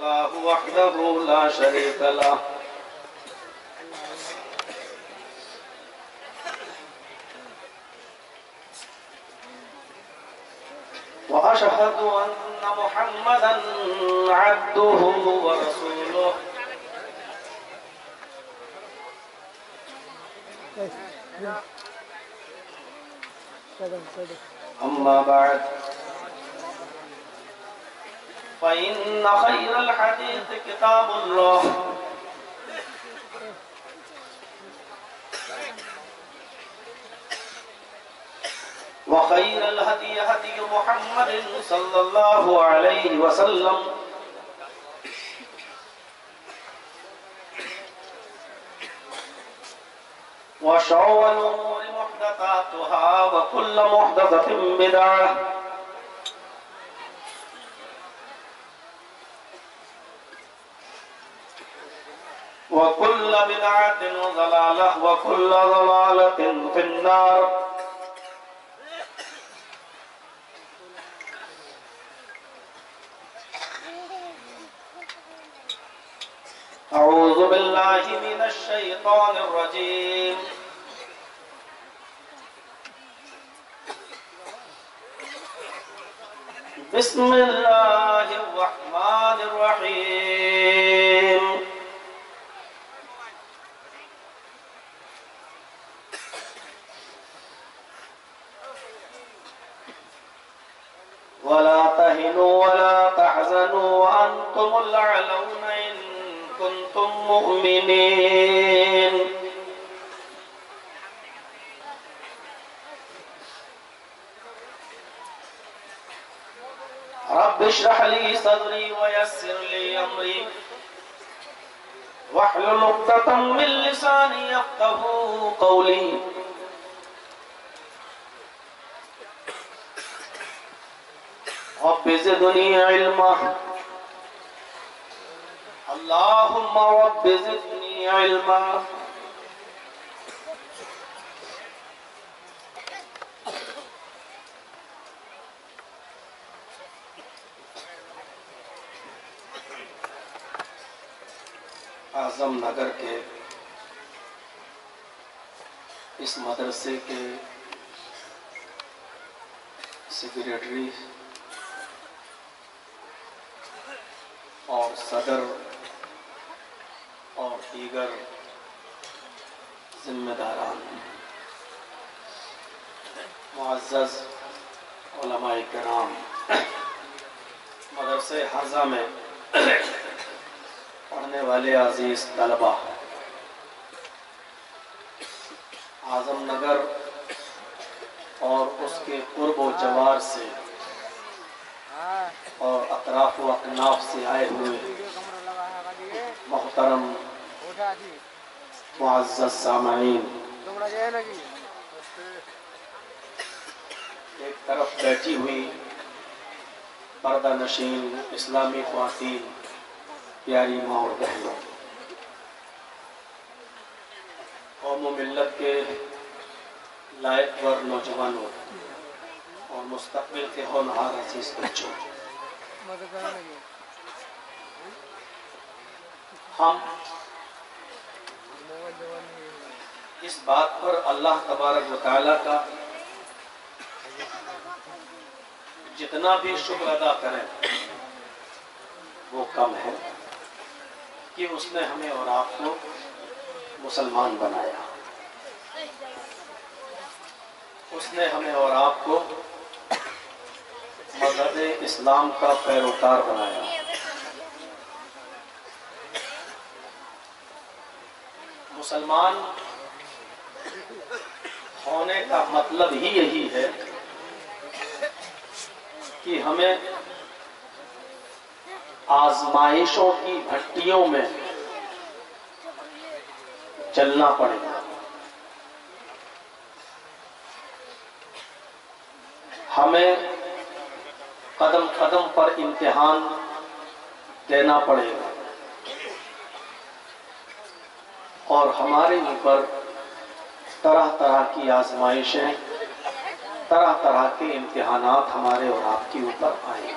इल्लल्लाहु वहदहु ला शरीका लह व अशहदु अन्ना मुहम्मदन अब्दुहु व रसूलुहु अम्मा बाद फ़इन्न खैरल हदीस किताबुल्लाह व खैरल हदी हदी मुहम्मदिन सल्लल्लाहु अलैहि वसल्लम व शर्रिल उमूरि मुहदसातुहा व कुल्लु मुहदसतिन बिदअह व कुल्लु बिदअतिन ज़लालह व कुल्लु ज़लालतिन फिन्नार। अऊज़ु बिल्लाहि मिनश शैतानिर रजीम। बिस्मिल्लाहिर रहमानिर रहीम। वला तहिनु वला तहज़नु व अंतुमुल अअलौना इन कुंतुम मुमिनीन। रब्बि इश्रह ली सदरी व यस्सिर ली अमरी वहलुल उक़दतम मिन लिसानी यफ़क़हू क़ौली। रब्बि ज़िदनी इल्मा अल्लाहुम्मा रब्बि ज़िदनी इल्मा। आज़म नगर के इस मदरसे के सेक्रेटरी और सदर और दीगर जिम्मेदारान, मुअज़्ज़ज़ उलमाए किराम, मदरसे हाज़ा में पढ़ने वाले अजीज तलबा, आज़म नगर और उसके कुर्ब व जवार से और अतराफ व अकनाफ से आए हुए मोहतरम मुअज़्ज़ज़ सामईन, एक तरफ बैठी हुई पर्दा नशीन इस्लामी ख्वातीन, प्यारी माँ और बहनों, कौम मिल्लत के लायकवर नौजवानों और मुस्तक़बिल के होनहार अजीज बच्चों, हम इस बात पर अल्लाह तबारक व तआला का जितना भी शुक्र अदा करें वो कम है कि उसने हमें और आपको मुसलमान बनाया, उसने हमें और आपको मज़हब इस्लाम का पैरोकार बनाया। मुसलमान होने का मतलब ही यही है कि हमें आजमाइशों की भट्टियों में चलना पड़ेगा, हमें कदम कदम पर इम्तिहान देना पड़ेगा और हमारे ऊपर तरह तरह की आजमाइशें, तरह तरह के इम्तिहानात हमारे और आपके ऊपर आए।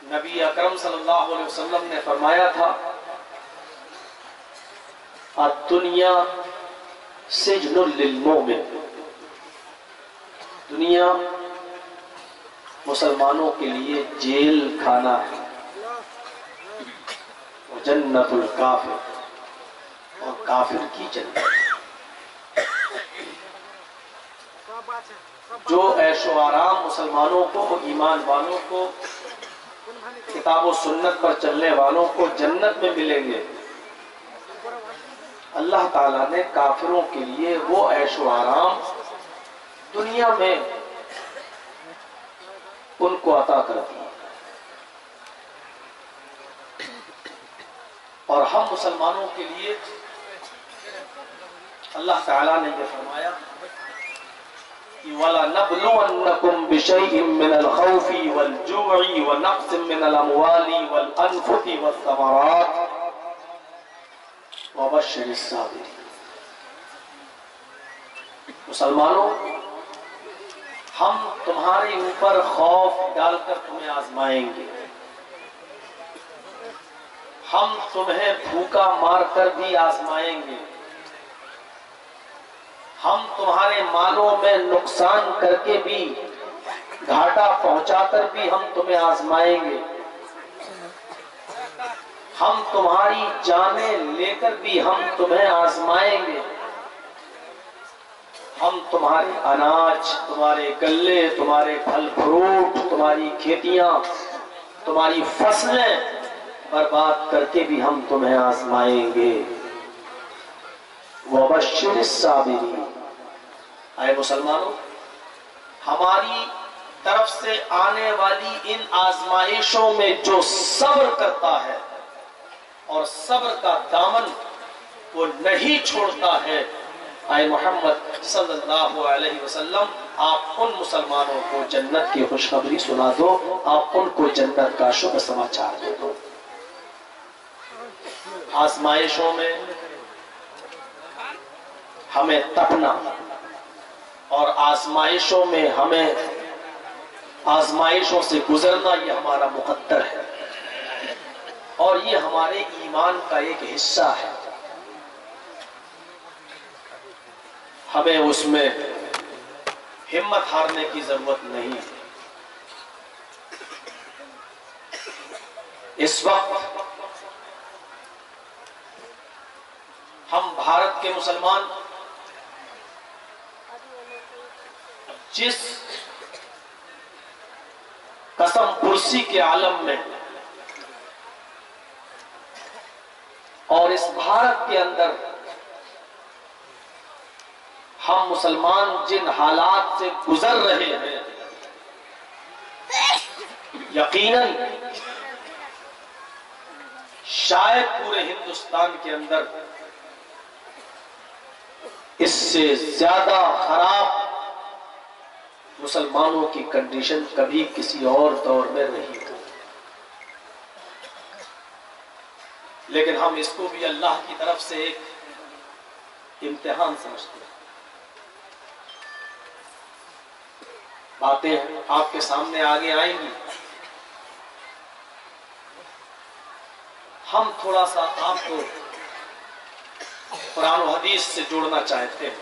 नबी अकरम सल्लल्लाहु अलैहि वसल्लम ने फरमाया था, दुनिया सिजनुल लिल मोमिन, दुनिया मुसलमानों के लिए जेल खाना है, जन्नतुल काफिर, और काफिर की जन्नत। जो ऐशो आराम मुसलमानों को, ईमान वालों को, किताब और सुन्नत पर चलने वालों को जन्नत में मिलेंगे, अल्लाह ताला ने काफिरों के लिए वो ऐशो आराम दुनिया में उनको अता कर दिए। और हम मुसलमानों के लिए अल्लाह ताला ने यह फरमाया कि वला नबलुवन्नकुम बिशैइन मिनल खौफि वल जु'i व नक़्सिन मिनल अमवालि वल अनफुसि वस्समरात व बश्शिरिस साबिरीन। मुसलमानों, हम तुम्हारे ऊपर खौफ डालकर तुम्हें आजमाएंगे, हम तुम्हें भूखा मारकर भी आजमाएंगे, हम तुम्हारे मालों में नुकसान करके भी, घाटा पहुंचाकर भी हम तुम्हें आजमाएंगे, हम तुम्हारी जानें लेकर भी हम तुम्हें आजमाएंगे, हम तुम्हारे अनाज, तुम्हारे गल्ले, तुम्हारे फल फ्रूट, तुम्हारी खेतियां, तुम्हारी फसलें बर्बाद करके भी हम तुम्हें आजमाएंगे। वबश्शिरिस साबिरीन। आए मुसलमानों, हमारी तरफ से आने वाली इन आजमाइशों में जो सब्र करता है और सब्र का दामन वो नहीं छोड़ता है, आए मोहम्मद सल्लल्लाहु अलैहि वसल्लम, आप उन मुसलमानों को जन्नत की खुशखबरी सुना दो, आप उनको जन्नत का शुभ समाचार दे दो। आजमाइशों में हमें तपना और आजमाइशों में हमें आजमाइशों से गुजरना, ये हमारा मुकद्दर है और ये हमारे ईमान का एक हिस्सा है। हमें उसमें हिम्मत हारने की जरूरत नहीं है। इस वक्त हम भारत के मुसलमान जिस कसम कुर्सी के आलम में और इस भारत के अंदर हम मुसलमान जिन हालात से गुजर रहे हैं, यकीनन शायद पूरे हिंदुस्तान के अंदर इससे ज्यादा खराब मुसलमानों की कंडीशन कभी किसी और दौर में रही हो। लेकिन हम इसको भी अल्लाह की तरफ से एक इम्तिहान समझते हैं। बातें आपके सामने आगे आएंगी, हम थोड़ा सा आपको कुरान और हदीस से जोड़ना चाहते हैं।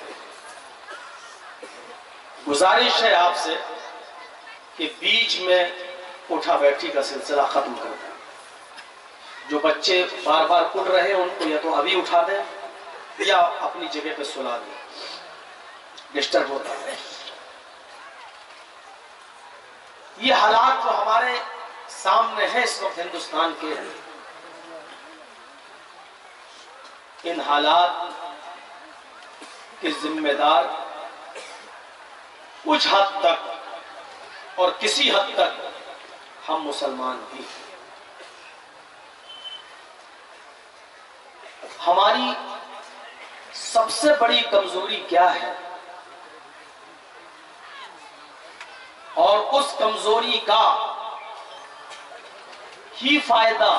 गुजारिश है आपसे कि बीच में उठा बैठी का सिलसिला खत्म कर दें। जो बच्चे बार बार उठ रहे हैं उनको या तो अभी उठा दें या अपनी जगह पे सुला दें, डिस्टर्ब होता है। ये हालात जो हमारे सामने है इस वक्त हिंदुस्तान के, इन हालात के जिम्मेदार कुछ हद तक और किसी हद तक हम मुसलमान भी। हमारी सबसे बड़ी कमजोरी क्या है और उस कमजोरी का ही फायदा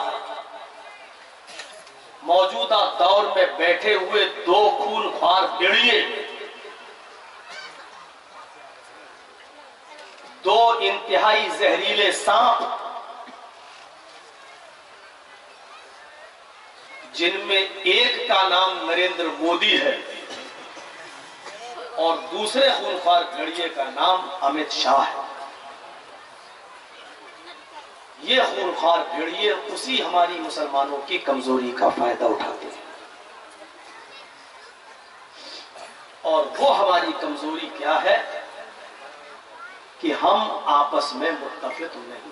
मौजूदा दौर में बैठे हुए दो खूनख्वार भेड़िए, दो इंतहाई जहरीले सांप जिनमें एक का नाम नरेंद्र मोदी है और दूसरे खूनख्वार भेड़िए का नाम अमित शाह है। ये खूनख्वार भेड़िए उसी हमारी मुसलमानों की कमजोरी का फायदा उठाते हैं। और वो हमारी कमजोरी क्या है कि हम आपस में मुत्तफिक नहीं,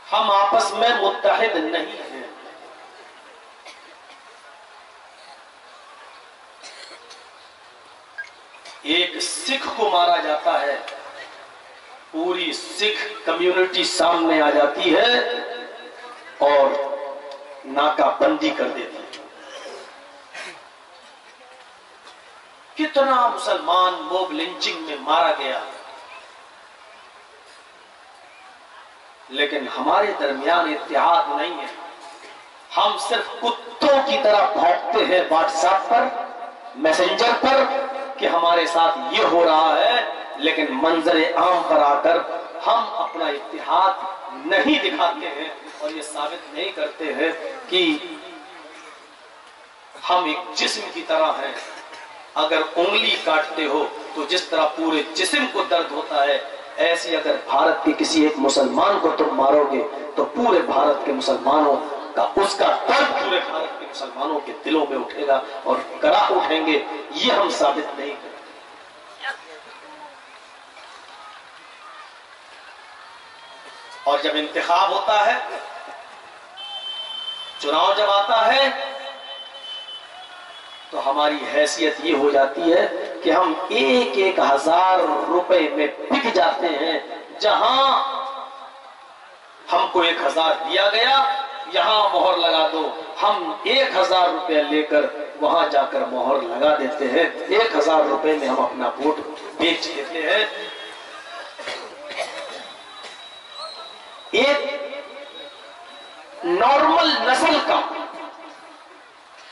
हम आपस में मुत्तहिद नहीं हैं। एक सिख को मारा जाता है, पूरी सिख कम्युनिटी सामने आ जाती है और नाकाबंदी कर देती है। कितना मुसलमान मोब लिंचिंग में मारा गया, लेकिन हमारे दरमियान इत्तेहाद नहीं है। हम सिर्फ कुत्तों की तरह भौंकते हैं व्हाट्सएप पर, मैसेंजर पर कि हमारे साथ ये हो रहा है, लेकिन मंजरे आम पर आकर हम अपना इत्तेहाद नहीं दिखाते हैं और ये साबित नहीं करते हैं कि हम एक जिस्म की तरह हैं। अगर उंगली काटते हो तो जिस तरह पूरे जिस्म को दर्द होता है, ऐसे अगर भारत के किसी एक मुसलमान को तुम मारोगे तो पूरे भारत के मुसलमानों का उसका दर्द पूरे भारत के मुसलमानों के दिलों में उठेगा और करा उठेंगे। ये हम साबित नहीं करते। और जब इंतखाब होता है, चुनाव जब आता है, तो हमारी हैसियत ये हो जाती है कि हम 1,000 रुपए में बिक जाते हैं। जहां हमको 1,000 दिया गया, यहां मोहर लगा दो, हम 1,000 रुपए लेकर वहां जाकर मोहर लगा देते हैं। 1,000 रुपए में हम अपना वोट बेच देते हैं। एक नॉर्मल नस्ल का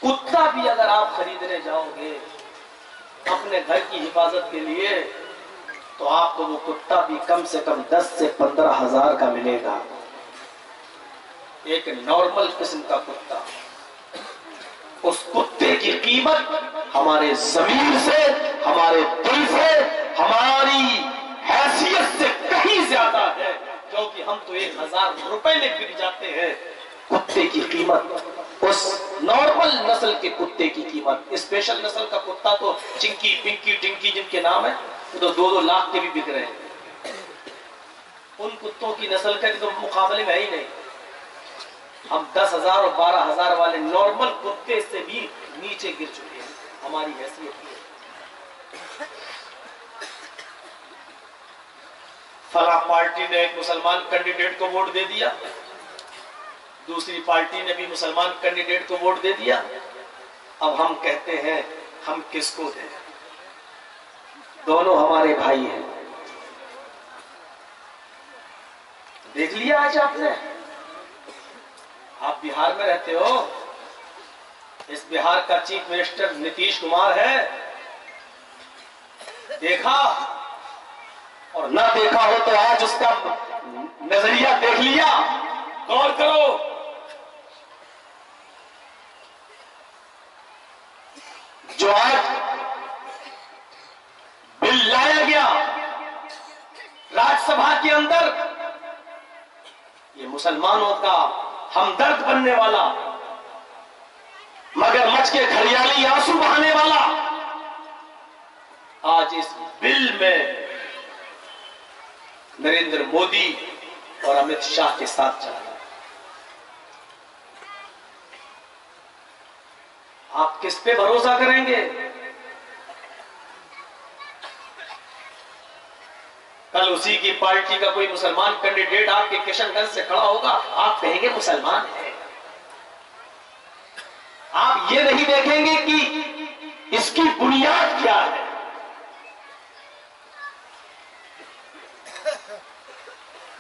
कुत्ता भी अगर आप खरीदने जाओगे अपने घर की हिफाजत के लिए, तो आपको वो कुत्ता भी कम से कम 10 से 15,000 का मिलेगा। एक नॉर्मल किस्म का कुत्ता, उस कुत्ते की कीमत हमारे ज़मीर से, हमारे दिल से, हमारी हैसियत से कहीं ज्यादा है, क्योंकि हम तो 1,000 रुपए में बिक जाते हैं। कुत्ते की कीमत, उस नॉर्मल नस्ल के कुत्ते की कीमत, स्पेशल नस्ल का कुत्ता तो चिंकी, पिंकी, टिंकी जिनके नाम है, तो 2-2 लाख के भी बिक रहे हैं। उन कुत्तों की नस्ल के तो मुकाबले में ही नहीं। हम 10,000 और 12,000 वाले नॉर्मल कुत्ते से भी नीचे गिर चुके हैं हमारी हैसियत की। फला पार्टी ने एक मुसलमान कैंडिडेट को वोट दे दिया, दूसरी पार्टी ने भी मुसलमान कैंडिडेट को वोट दे दिया। अब हम कहते हैं हम किसको दें? दोनों हमारे भाई हैं। देख लिया आज आपने, आप बिहार में रहते हो, इस बिहार का चीफ मिनिस्टर नीतीश कुमार है। देखा और ना देखा हो तो आज उसका नजरिया देख लिया, गौर करो। जो आज बिल लाया गया राज्यसभा के अंदर, ये मुसलमानों का हमदर्द बनने वाला, मगरमच्छ के घड़ियाली आंसू बहाने वाला, आज इस बिल में नरेंद्र मोदी और अमित शाह के साथ चला है। आप किस पे भरोसा करेंगे? कल उसी की पार्टी का कोई मुसलमान कैंडिडेट आपके किशनगंज से खड़ा होगा, आप कहेंगे मुसलमान है। आप ये नहीं देखेंगे कि इसकी बुनियाद क्या है।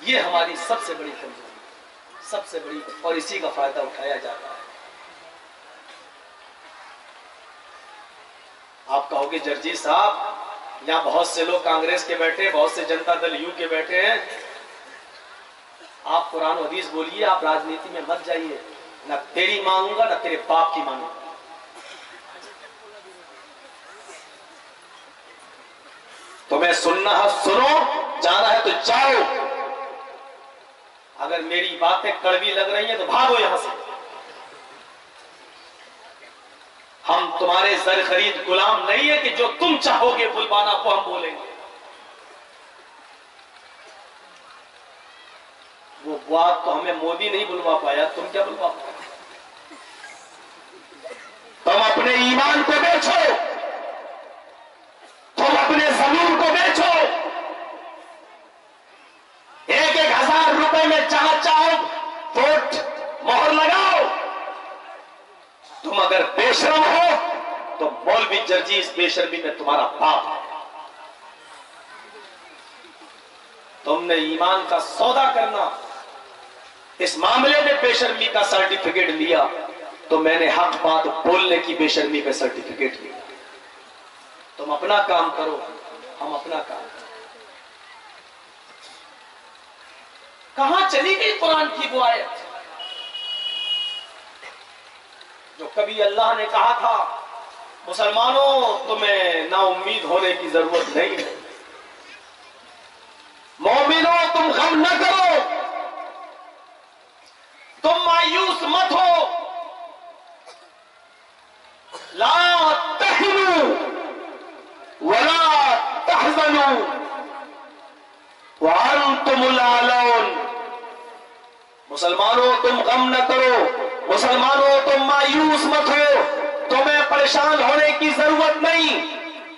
ये हमारी सबसे बड़ी कमजोरी, सबसे बड़ी, और इसी का फायदा उठाया जाता है। आप कहोगे जर्जी साहब, यहाँ बहुत से लोग कांग्रेस के बैठे, बहुत से जनता दल यू के बैठे हैं, आप कुरान हदीस बोलिए, आप राजनीति में मत जाइए। न तेरी मांगूंगा न तेरे बाप की मांगूंगा। तुम्हें सुनना है सुनो, जाना है तो जाओ। अगर मेरी बातें कड़वी लग रही हैं तो भागो यहां से। हम तुम्हारे जर खरीद गुलाम नहीं है कि जो तुम चाहोगे बुलवाना वो हम बोलेंगे। वो बात तो हमें मोदी नहीं बुलवा पाया, तुम क्या बुलवा पाए? तुम अपने ईमान को बेचो, तुम अपने जमीन को बेचो। 1,000 रुपए में जहां चाहो वोट मोहर लगाओ। तुम अगर बेशरम हो तो मौलवी जर्जीस बेशर्मी में तुम्हारा बाप है। तुमने ईमान का सौदा करना, इस मामले में बेशर्मी का सर्टिफिकेट लिया, तो मैंने हक बात बोलने की बेशर्मी का सर्टिफिकेट लिया। तुम अपना काम करो, हम अपना काम करो। कहां चली गई कुरान की वो आयत जो कभी अल्लाह ने कहा था मुसलमानों तुम्हें ना उम्मीद होने की जरूरत नहीं है, मोमिनों तुम गम न करो, तुम मायूस मत हो। ला तहिनु वला तहज़नु व अंतुमुल आलौन। मुसलमानों तुम गम न करो, मुसलमानों तुम मायूस मत हो, तुम्हें परेशान होने की जरूरत नहीं।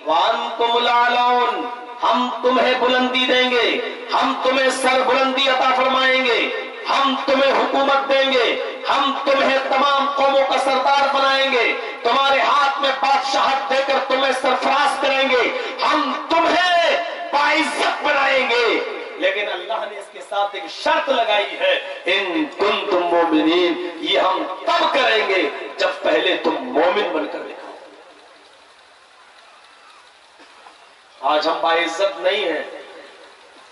व अंतुमुल आलौन, हम तुम्हें बुलंदी देंगे, हम तुम्हें सरबुलंदी अता फरमाएंगे, हम तुम्हें हुकूमत देंगे, हम तुम्हें तमाम कौमों का सरदार बनाएंगे, तुम्हारे हाथ में बादशाहत देकर तुम्हें सरफराज करेंगे, हम तुम्हें बाइज्जत बनाएंगे। लेकिन अल्लाह ने इसके साथ एक शर्त लगाई है, इन कुंतुम मोमिनीन, ये हम तब करेंगे जब पहले तुम मोमिन बनकर दिखाओ। आज हम बाइज्जत नहीं है,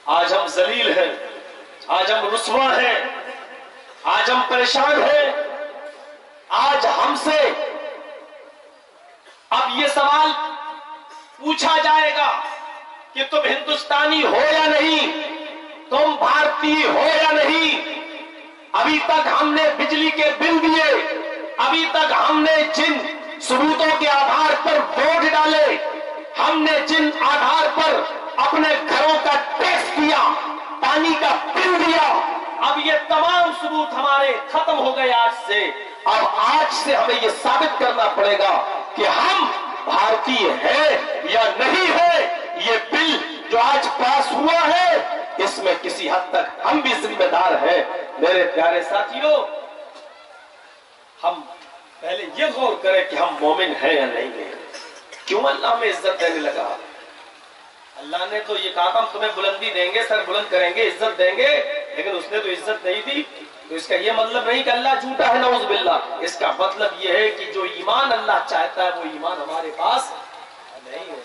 आज हम जलील हैं, आज हम रुस्वा हैं, आज हम परेशान हैं। आज हमसे अब ये सवाल पूछा जाएगा कि तुम हिंदुस्तानी हो या नहीं, तुम भारतीय हो या नहीं। अभी तक हमने बिजली के बिल दिए, अभी तक हमने जिन सबूतों के आधार पर वोट डाले, हमने जिन आधार पर अपने घरों का टैक्स दिया, पानी का बिल दिया, अब ये तमाम सबूत हमारे खत्म हो गए आज से। अब आज से हमें ये साबित करना पड़ेगा कि हम भारतीय है या नहीं है। ये बिल जो आज पास हुआ है, इसमें किसी हद तक हम भी जिम्मेदार हैं। मेरे प्यारे साथियों, हम पहले ये गौर करें कि हम मोमिन हैं या नहीं है। क्यों अल्लाह हमें इज्जत देने लगा? अल्लाह ने तो ये कहा था हम तुम्हें बुलंदी देंगे, सर बुलंद करेंगे, इज्जत देंगे, लेकिन उसने तो इज्जत नहीं दी। तो इसका ये मतलब नहीं कि अल्लाह झूठा है, नऊज़ बिल्लाह। इसका मतलब ये है कि जो ईमान अल्लाह चाहता है वो ईमान हमारे पास नहीं है।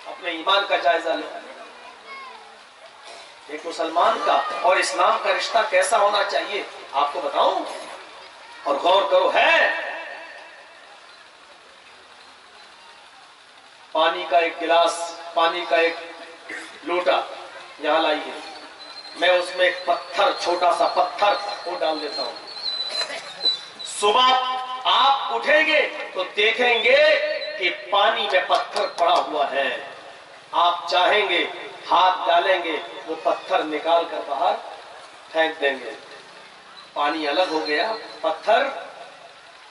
अपने ईमान का जायजा लो। एक मुसलमान का और इस्लाम का रिश्ता कैसा होना चाहिए आपको बताऊं, और गौर करो। है पानी का एक गिलास, पानी का एक लोटा यहां लाइए, मैं उसमें एक पत्थर, छोटा सा पत्थर वो डाल देता हूं। सुबह आप उठेंगे तो देखेंगे कि पानी में पत्थर पड़ा हुआ है। आप चाहेंगे हाथ डालेंगे, वो पत्थर निकाल कर बाहर फेंक देंगे। पानी अलग हो गया, पत्थर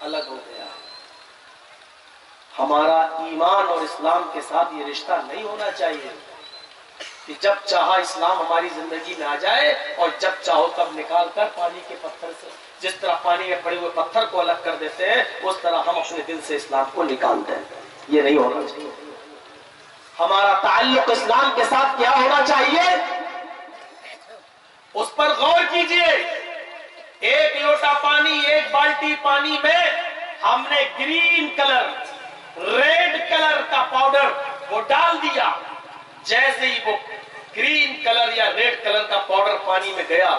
अलग हो गया। हमारा ईमान और इस्लाम के साथ ये रिश्ता नहीं होना चाहिए कि जब चाहा इस्लाम हमारी जिंदगी में आ जाए और जब चाहो तब निकाल कर पानी के पत्थर से, जिस तरह पानी में पड़े हुए पत्थर को अलग कर देते हैं, उस तरह हम अपने दिल से इस्लाम को निकाल दें। ये नहीं होना चाहिए। हमारा ताल्लुक इस्लाम के साथ क्या होना चाहिए, उस पर गौर कीजिए। एक लोटा पानी, एक बाल्टी पानी में हमने ग्रीन कलर, रेड कलर का पाउडर वो डाल दिया। जैसे ही वो ग्रीन कलर या रेड कलर का पाउडर पानी में गया,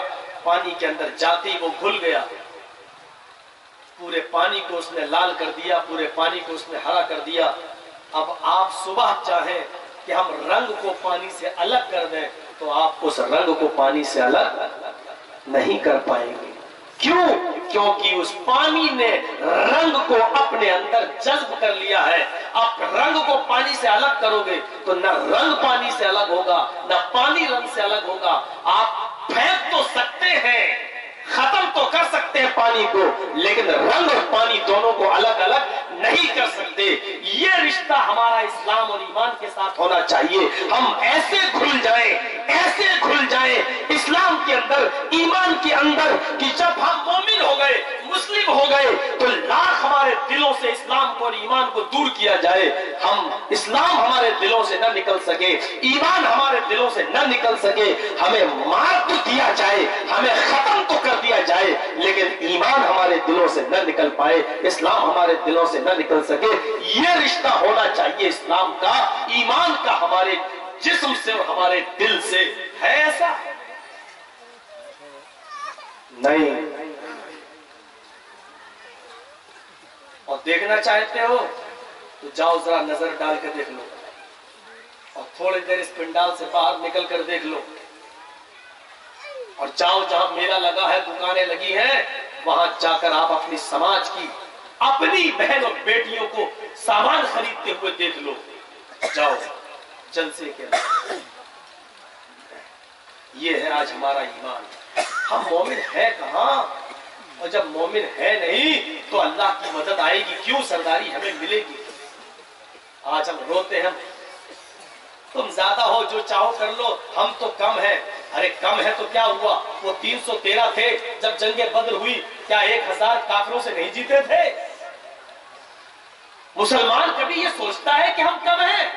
पानी के अंदर जाते ही वो घुल गया, पूरे पानी को उसने लाल कर दिया, पूरे पानी को उसने हरा कर दिया। अब आप सुबह चाहें कि हम रंग को पानी से अलग कर दें तो आप उस रंग को पानी से अलग नहीं कर पाएंगे। क्यों? क्योंकि उस पानी ने रंग को अपने अंदर जज्ब कर लिया है। आप रंग को पानी से अलग करोगे तो न रंग पानी से अलग होगा, न पानी रंग से अलग होगा। आप फेंक तो सकते हैं, खत्म तो कर सकते हैं पानी को, लेकिन रंग और पानी दोनों को अलग अलग नहीं कर सकते। ये रिश्ता हमारा इस्लाम और ईमान के साथ होना चाहिए। हम ऐसे घुल जाएं इस्लाम के अंदर, ईमान के अंदर कि जब हम मोमिन हो गए, मुस्लिम हो गए, तो लाख हमारे दिलों से इस्लाम को और ईमान को दूर किया जाए, हम इस्लाम हमारे दिलों से न निकल सके, ईमान हमारे दिलों से न निकल सके, हमें मार तो दिया जाए, हमें खत्म तो कर दिया जाए, लेकिन ईमान हमारे दिलों से न निकल पाए, इस्लाम हमारे दिलों से न निकल सके। यह रिश्ता होना चाहिए इस्लाम का, ईमान का, हमारे जिस्म से और हमारे दिल से। है ऐसा? नहीं। और देखना चाहते हो तो जाओ जरा नजर डाल कर देख लो, और थोड़ी देर इस पंडाल से बाहर निकल कर देख लो, और जाओ जहां मेला लगा है, दुकानें लगी हैं, वहां जाकर आप अपनी समाज की, अपनी बहन और बेटियों को सामान खरीदते हुए देख लो। जाओ जलसे के लिए। ये है आज हमारा ईमान। हम मोमिन है कहां? और जब मोमिन है नहीं तो अल्लाह की मदद आएगी क्यों? सरदारी हमें मिलेगी। आज हम रोते हैं, तुम ज्यादा हो, जो चाहो कर लो, हम तो कम है। अरे कम है तो क्या हुआ? वो 313 थे जब जंगे बद्र हुई, क्या 1000 काफिरों से नहीं जीते थे? मुसलमान कभी ये सोचता है कि हम कम हैं?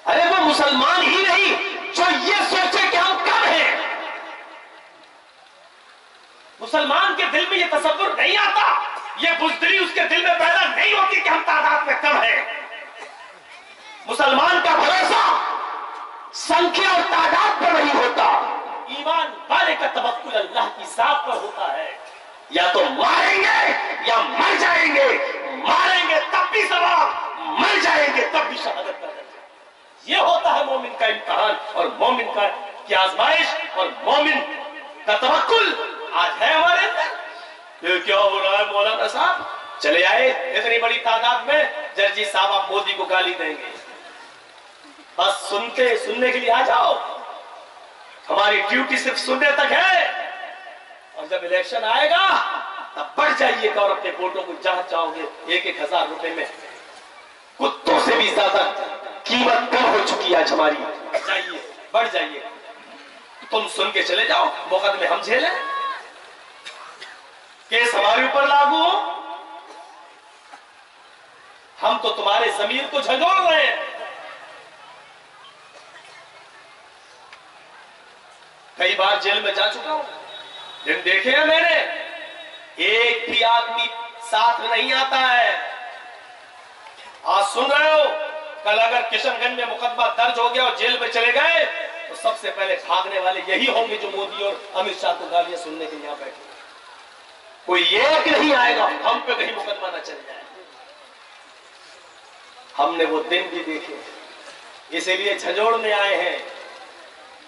अरे वो मुसलमान ही नहीं जो ये सोचे कि हम कम हैं। मुसलमान के दिल में ये तसव्वुर नहीं आता, ये बुज़दिली उसके दिल में पैदा नहीं होती कि हम तादाद में कम हैं। मुसलमान का भरोसा संख्या और तादाद पर नहीं होता, ईमान वाले का तवक्कुल अल्लाह की ज़ात पर होता है। या तो मारेंगे या मर जाएंगे, मारेंगे तब भी सवाब, मर जाएंगे तब भी शहादत कर देंगे। ये होता है मोमिन का इम्तिहान और मोमिन का की आजमाइश, और मोमिन का तवक्कुल आज है हमारे अंदर। ये क्या हो रहा है मौलाना साहब? चले आए इतनी बड़ी तादाद में, जर्जी साहब आप मोदी को गाली देंगे, बस सुनने के लिए आ जाओ। हमारी ड्यूटी सिर्फ सुनने तक है, और जब इलेक्शन आएगा तब बढ़ जाइएगा और अपने वोटों को जहां चाहोगे 1-1 हजार रुपए में, कुत्तों से भी ज्यादा कीमत कम हो चुकी है आज हमारी। जाइए, बढ़ जाइए, तुम सुन के चले जाओ, मुकदमे हम झेलें, केस हमारे ऊपर लागू हो, हम तो तुम्हारे जमीर को झंझोड़ रहे हैं। कई बार जेल में जा चुका हूं, दिन देखे हैं मैंने, एक भी आदमी साथ में नहीं आता है। आज सुन रहे हो, कल अगर किशनगंज में मुकदमा दर्ज हो गया और जेल में चले गए तो सबसे पहले भागने वाले यही होंगे जो मोदी और अमित शाह को गालियां सुनने के लिए यहां बैठे। कोई एक नहीं आएगा हम पे कहीं मुकदमा न चल जाए। हमने वो दिन भी देखे, इसीलिए झंझोड़ने आए हैं,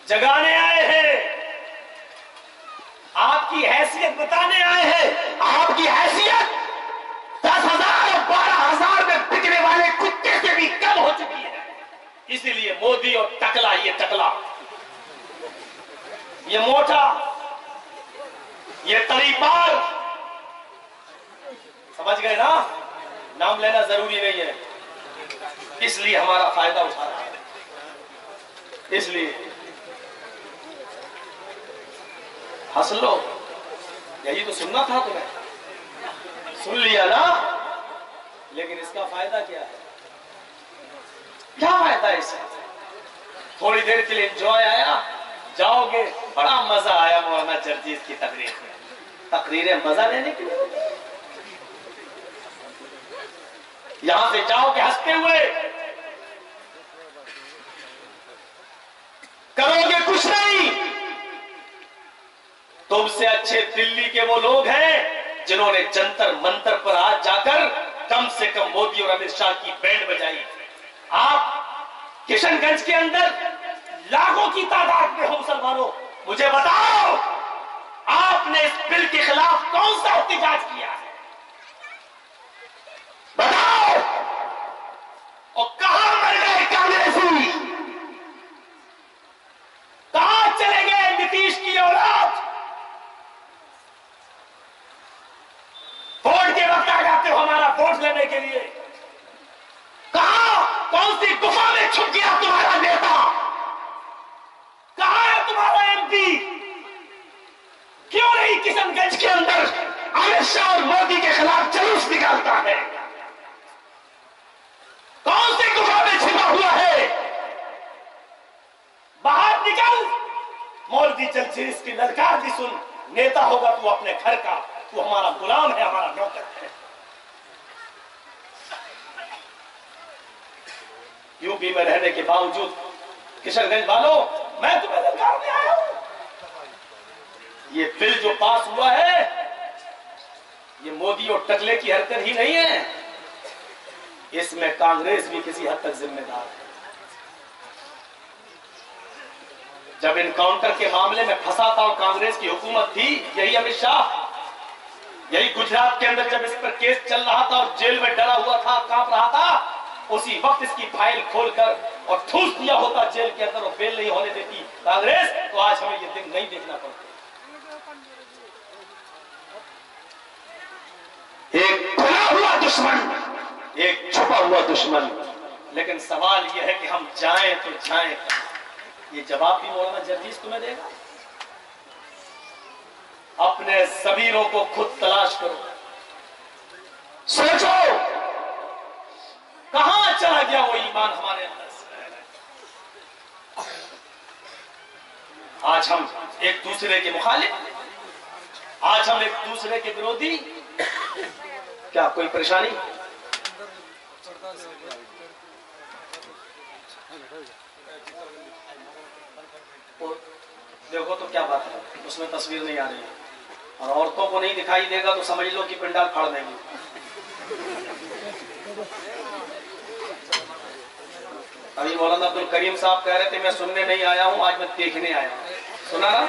जगाने आए हैं, आपकी हैसियत बताने आए हैं। आपकी हैसियत 10,000 और 12,000 में बिकने वाले कुत्ते से भी कम हो चुकी है। इसीलिए मोदी और टकला, ये टकला, ये मोटा, ये तरीपार, समझ गए ना? नाम लेना जरूरी नहीं है, इसलिए हमारा फायदा उठा रहा है। इसलिए हंस लो, यही तो सुनना था तुम्हें, सुन लिया ना? लेकिन इसका फायदा क्या है? क्या फायदा है इसका? थोड़ी देर के लिए एंजॉय आया, जाओगे, बड़ा मजा आया मौलाना जर्जीज की तकरीर में। तकरीरें मजा लेने के लिए होती है। यहां से जाओगे हंसते हुए, करोगे कुछ नहीं, तुमसे अच्छे दिल्ली के वो लोग हैं जिन्होंने जंतर मंतर पर आज जाकर कम से कम मोदी और अमित शाह की बैंड बजाई। आप किशनगंज के अंदर लाखों की तादाद में हो मुसलमानों, मुझे बताओ आपने इस बिल के खिलाफ कौन सा एहतजाज किया है? बताओ। और कहां मर गए कांग्रेसी? कहां चले गए नीतीश की औलाद? वोट के वक्त आ जाते हो हमारा वोट लेने के लिए। कहां, कौन सी गुफा में छुप गया तुम्हारा नेता? कहां है तुम्हारा एमपी? क्यों नहीं किशनगंज के अंदर अमित शाह और मोदी के खिलाफ जुलूस निकालता है? कौन सी गुफा में छिपा हुआ है? बाहर निकल। मौलवी जलजीर की ललकार भी सुन। नेता होगा तू अपने घर का, तू हमारा गुलाम है, हमारा नौकर है। यूपी में रहने के बावजूद किशनगंज वालों, मैं तुम्हें ललकारने आया हूं। ये बिल जो पास हुआ है, ये मोदी और टकले की हरकत ही नहीं है, इसमें कांग्रेस भी किसी हद तक जिम्मेदार है। जब इनकाउंटर के मामले में फंसा था और कांग्रेस की हुकूमत थी, यही अमित शाह, यही गुजरात के अंदर जब इस पर केस चल रहा था और जेल में डरा हुआ था, कांप रहा था, उसी वक्त इसकी फाइल खोलकर और ठूस दिया होता जेल के अंदर और बेल नहीं होने देती कांग्रेस, तो आज हमें ये दिन नहीं देखना पड़ता। एक खुला हुआ दुश्मन, एक छुपा हुआ दुश्मन। लेकिन सवाल यह है कि हम जाएं तो जाएं कहां? ये जवाब भी मौलाना जर्जीस तुम्हें देगा। अपने ज़मीरों को खुद तलाश करो, सोचो कहां चला गया वो ईमान हमारे अंदर से। आज हम एक दूसरे के मुखालिफ, आज हम एक दूसरे के विरोधी। क्या कोई परेशानी? देखो तो क्या बात है, उसमें तस्वीर नहीं आ रही है और औरतों को नहीं दिखाई देगा तो समझ लो कि पंडाल फाड़ देंगे। अभी मौलाना अब्दुल करीम साहब कह रहे थे मैं सुनने नहीं आया हूं, आज मैं देखने आया हूं। सुना ना?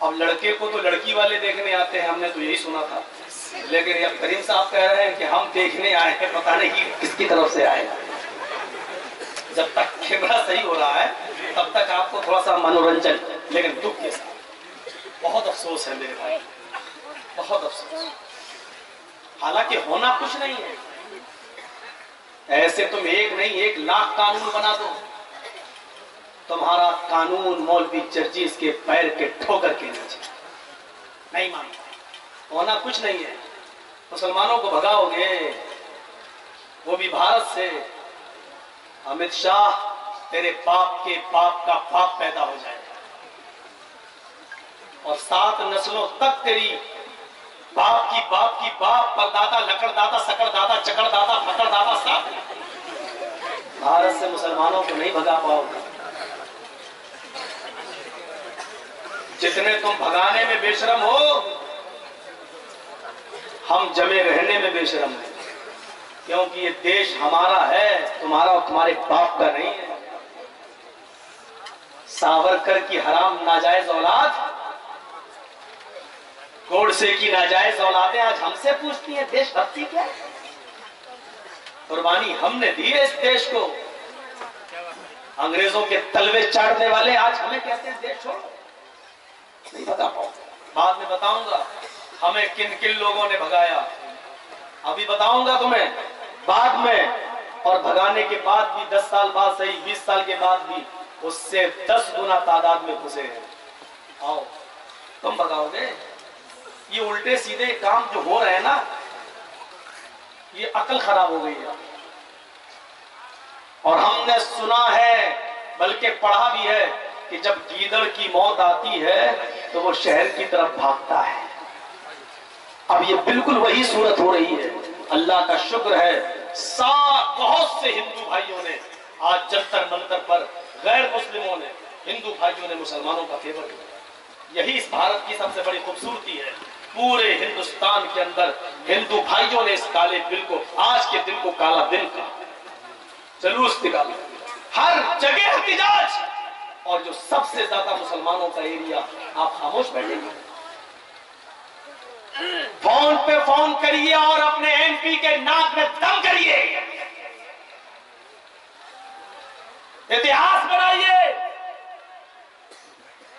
अब लड़के को तो लड़की वाले देखने आते हैं, हमने तो यही सुना था, लेकिन अब करीम साहब कह रहे हैं कि हम देखने आए हैं, पता नहीं कि किसकी तरफ से आए। जब तक कैमरा सही हो रहा है तब तक आपको थोड़ा सा मनोरंजन, लेकिन दुख के साथ। बहुत अफसोस है मेरे भाई, बहुत अफसोस। हालांकि होना कुछ नहीं है, ऐसे तुम एक नहीं 1 लाख कानून बना दो, तुम्हारा कानून मौलवी जर्जीस के पैर के ठोकर के नीचे नहीं मानता। होना कुछ नहीं है। मुसलमानों को भगाओगे, वो भी भारत से। अमित शाह, तेरे बाप के बाप का बाप पैदा हो जाएगा और 7 नस्लों तक तेरी बाप की बाप की बाप, परदादा, लकड़दादा, सकड़दादा, चकड़दादा, फकड़दादा, सब भारत से मुसलमानों को नहीं भगा पाओगे। जितने तुम भगाने में बेशरम हो, हम जमे रहने में बेशरम हैं, क्योंकि ये देश हमारा है, तुम्हारा और तुम्हारे बाप का नहीं है। सावरकर की हराम नाजायज औलाद, गोडसे की नाजायज औलादें आज हमसे पूछती हैं देशभक्ति क्या है? कुर्बानी हमने दी है इस देश को। अंग्रेजों के तलवे चाटने वाले आज हमें कहते हैं देश छोड़ो। नहीं बता पाऊंगा, बाद में बताऊंगा हमें किन किन लोगों ने भगाया, अभी बताऊंगा तुम्हें बाद में। और भगाने के बाद भी 10 साल बाद सही, 20 साल के बाद भी उससे 10 गुना तादाद में घुसे हैं। आओ तुम भगाओगे? ये उल्टे सीधे काम जो हो रहे हैं ना, ये अकल खराब हो गई है। और हमने सुना है, बल्कि पढ़ा भी है, कि जब गीदड़ की मौत आती है तो वो शहर की तरफ भागता है। अब ये बिल्कुल वही सूरत हो रही है। अल्लाह का शुक्र है, बहुत से हिंदू भाइयों ने आज जंतर मंतर पर, गैर मुस्लिमों ने हिंदू भाइयों ने मुसलमानों का फेवर किया। यही इस भारत की सबसे बड़ी खूबसूरती है। पूरे हिंदुस्तान के अंदर हिंदू भाइयों ने इस काले दिल को, आज के दिन को काला दिन का जुलूस निकाला, हर जगह एहतिजाज। और जो सबसे ज्यादा मुसलमानों का एरिया, आप खामोश बैठेंगे। फोन पे फोन करिए और अपने एमपी के नाक में दम करिए, इतिहास बनाइए।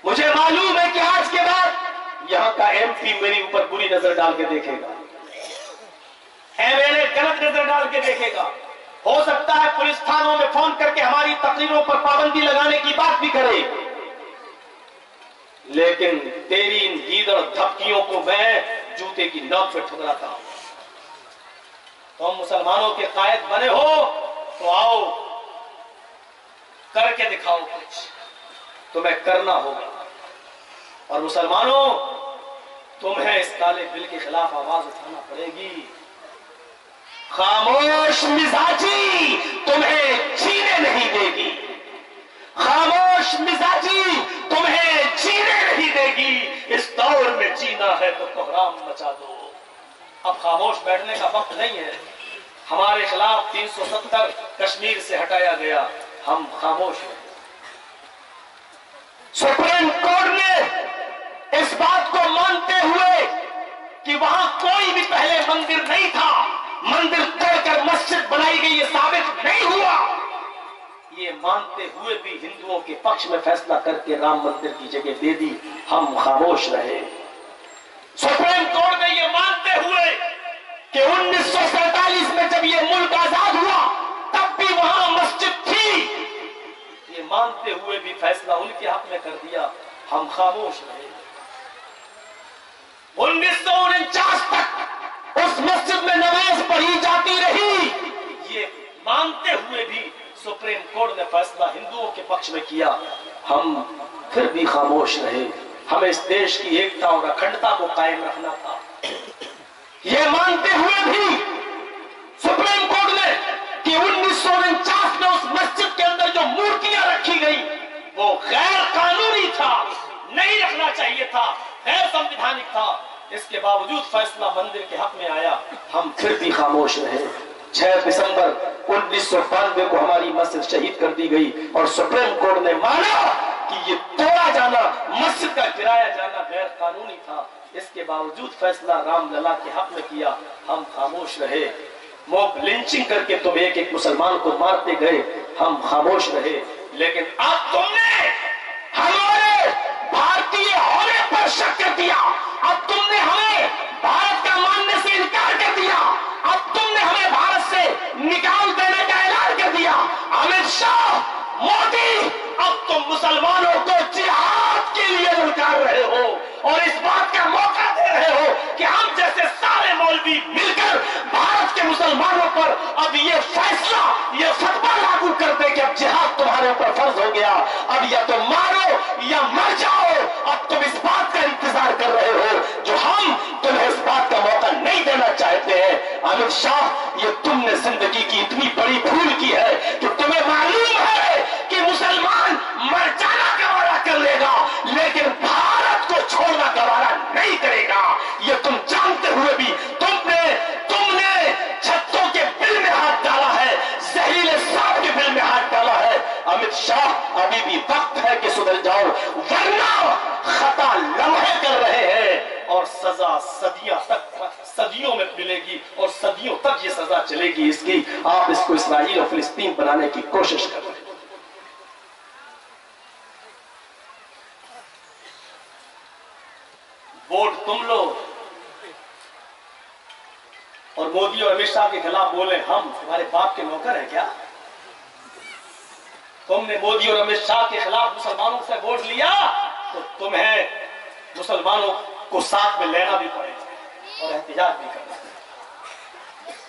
मुझे मालूम है कि आज के बाद यहां का एमपी मेरे ऊपर बुरी नजर डाल के देखेगा, एमएलए गलत नजर डाल के देखेगा। हो सकता है पुलिस थानों में फोन करके हमारी तकरीरों पर पाबंदी लगाने की बात भी करे, लेकिन तेरी इन गीदड़ धमकियों को मैं जूते की नोक पे ठुकराता हूं। तुम मुसलमानों के कायद बने हो तो आओ, करके दिखाओ, कुछ तुम्हें करना होगा। और मुसलमानों, तुम्हें इस काले बिल के खिलाफ आवाज उठाना पड़ेगी। खामोश मिजाजी तुम्हें जीने नहीं देगी, खामोश मिजाजी तुम्हें जीने नहीं देगी। इस दौर में जीना है तो कोहराम मचा दो। अब खामोश बैठने का वक्त नहीं है। हमारे खिलाफ 370 कश्मीर से हटाया गया, हम खामोश हैं। सुप्रीम कोर्ट ने इस बात को मानते हुए कि वहां कोई भी पहले मंदिर नहीं था, मंदिर तोड़कर मस्जिद बनाई गई, ये साबित नहीं हुआ, ये मानते हुए भी हिंदुओं के पक्ष में फैसला करके राम मंदिर की जगह दे दी, हम खामोश रहे। सुप्रीम कोर्ट ने ये मानते हुए कि 1947 में जब ये मुल्क आजाद हुआ तब भी वहां मस्जिद थी, ये मानते हुए भी फैसला उनके हक में कर दिया, हम खामोश रहे। 1949 तक उस मस्जिद में नमाज पढ़ी जाती रही, ये मानते हुए भी सुप्रीम कोर्ट ने फैसला हिंदुओं के पक्ष में किया, हम फिर भी खामोश रहे। हमें इस देश की एकता और अखंडता को कायम रखना था। यह मानते हुए भी सुप्रीम कोर्ट ने कि 1949 में उस मस्जिद के अंदर जो मूर्तियां रखी गई वो गैर कानूनी था, नहीं रखना चाहिए था, गैर संवैधानिक था। इसके बावजूद फैसला मंदिर के हक में आया, हम फिर भी खामोश रहे। 6 दिसंबर 1992 को हमारी मस्जिद शहीद कर दी गई और सुप्रीम कोर्ट ने माना कि ये तोड़ा जाना, मस्जिद का गिराया जाना गैर कानूनी था। इसके बावजूद फैसला रामलला के हक में किया, हम खामोश रहे। मॉब लिंचिंग करके तुम एक एक मुसलमान को मारते गए, हम खामोश रहे। लेकिन अब तुमने हमारे भारतीय होने पर शक कर दिया, अब तुमने हमें भारत का मानने से इनकार कर दिया, अब तुमने हमें भारत से निकाल देने का ऐलान कर दिया। अमित शाह, मोदी, अब तुम मुसलमानों को जिहाद के लिए ललकार रहे हो और इस बात का मौका दे रहे हो कि हम जैसे सारे मौलवी मिलकर भारत के मुसलमानों पर अब ये फैसला, ये फतवा लागू कर दे कि अब जिहाद तुम्हारे ऊपर फर्ज हो गया, अब या तो मारो या मर जाओ। अब तुम इस बात का इंतजार कर रहे हो जो हम तुम्हें इस बात का मौका नहीं देना चाहते हैं। अमित शाह, ये तुमने जिंदगी की इतनी बड़ी भूल की है कि तुम्हें मालूम है कि मुसलमान मर जाना गवारा कर लेगा लेकिन भारत को छोड़ना गवारा नहीं करेगा। ये तुम जानते हुए भी तुमने छत्तों के बिल में हाथ डाला है, जहरीले सांप के बिल में हाथ डाला है। अमित शाह, अभी भी वक्त है कि सुधर जाओ, वरना खता लम्हे कर रहे हैं और सजा सदियों में मिलेगी और सदियों तक ये सजा चलेगी इसकी। आप इसको इस्राइल और फिलिस्तीन बनाने की कोशिश कर रहे हैं। वोट तुम लो और मोदी और अमित शाह के खिलाफ बोले हम तुम्हारे बाप के नौकर हैं क्या? तुमने मोदी और अमित शाह के खिलाफ मुसलमानों से वोट लिया तो तुम्हें मुसलमानों को साथ में लेना भी पड़ेगा और एहतिजाज भी करना है।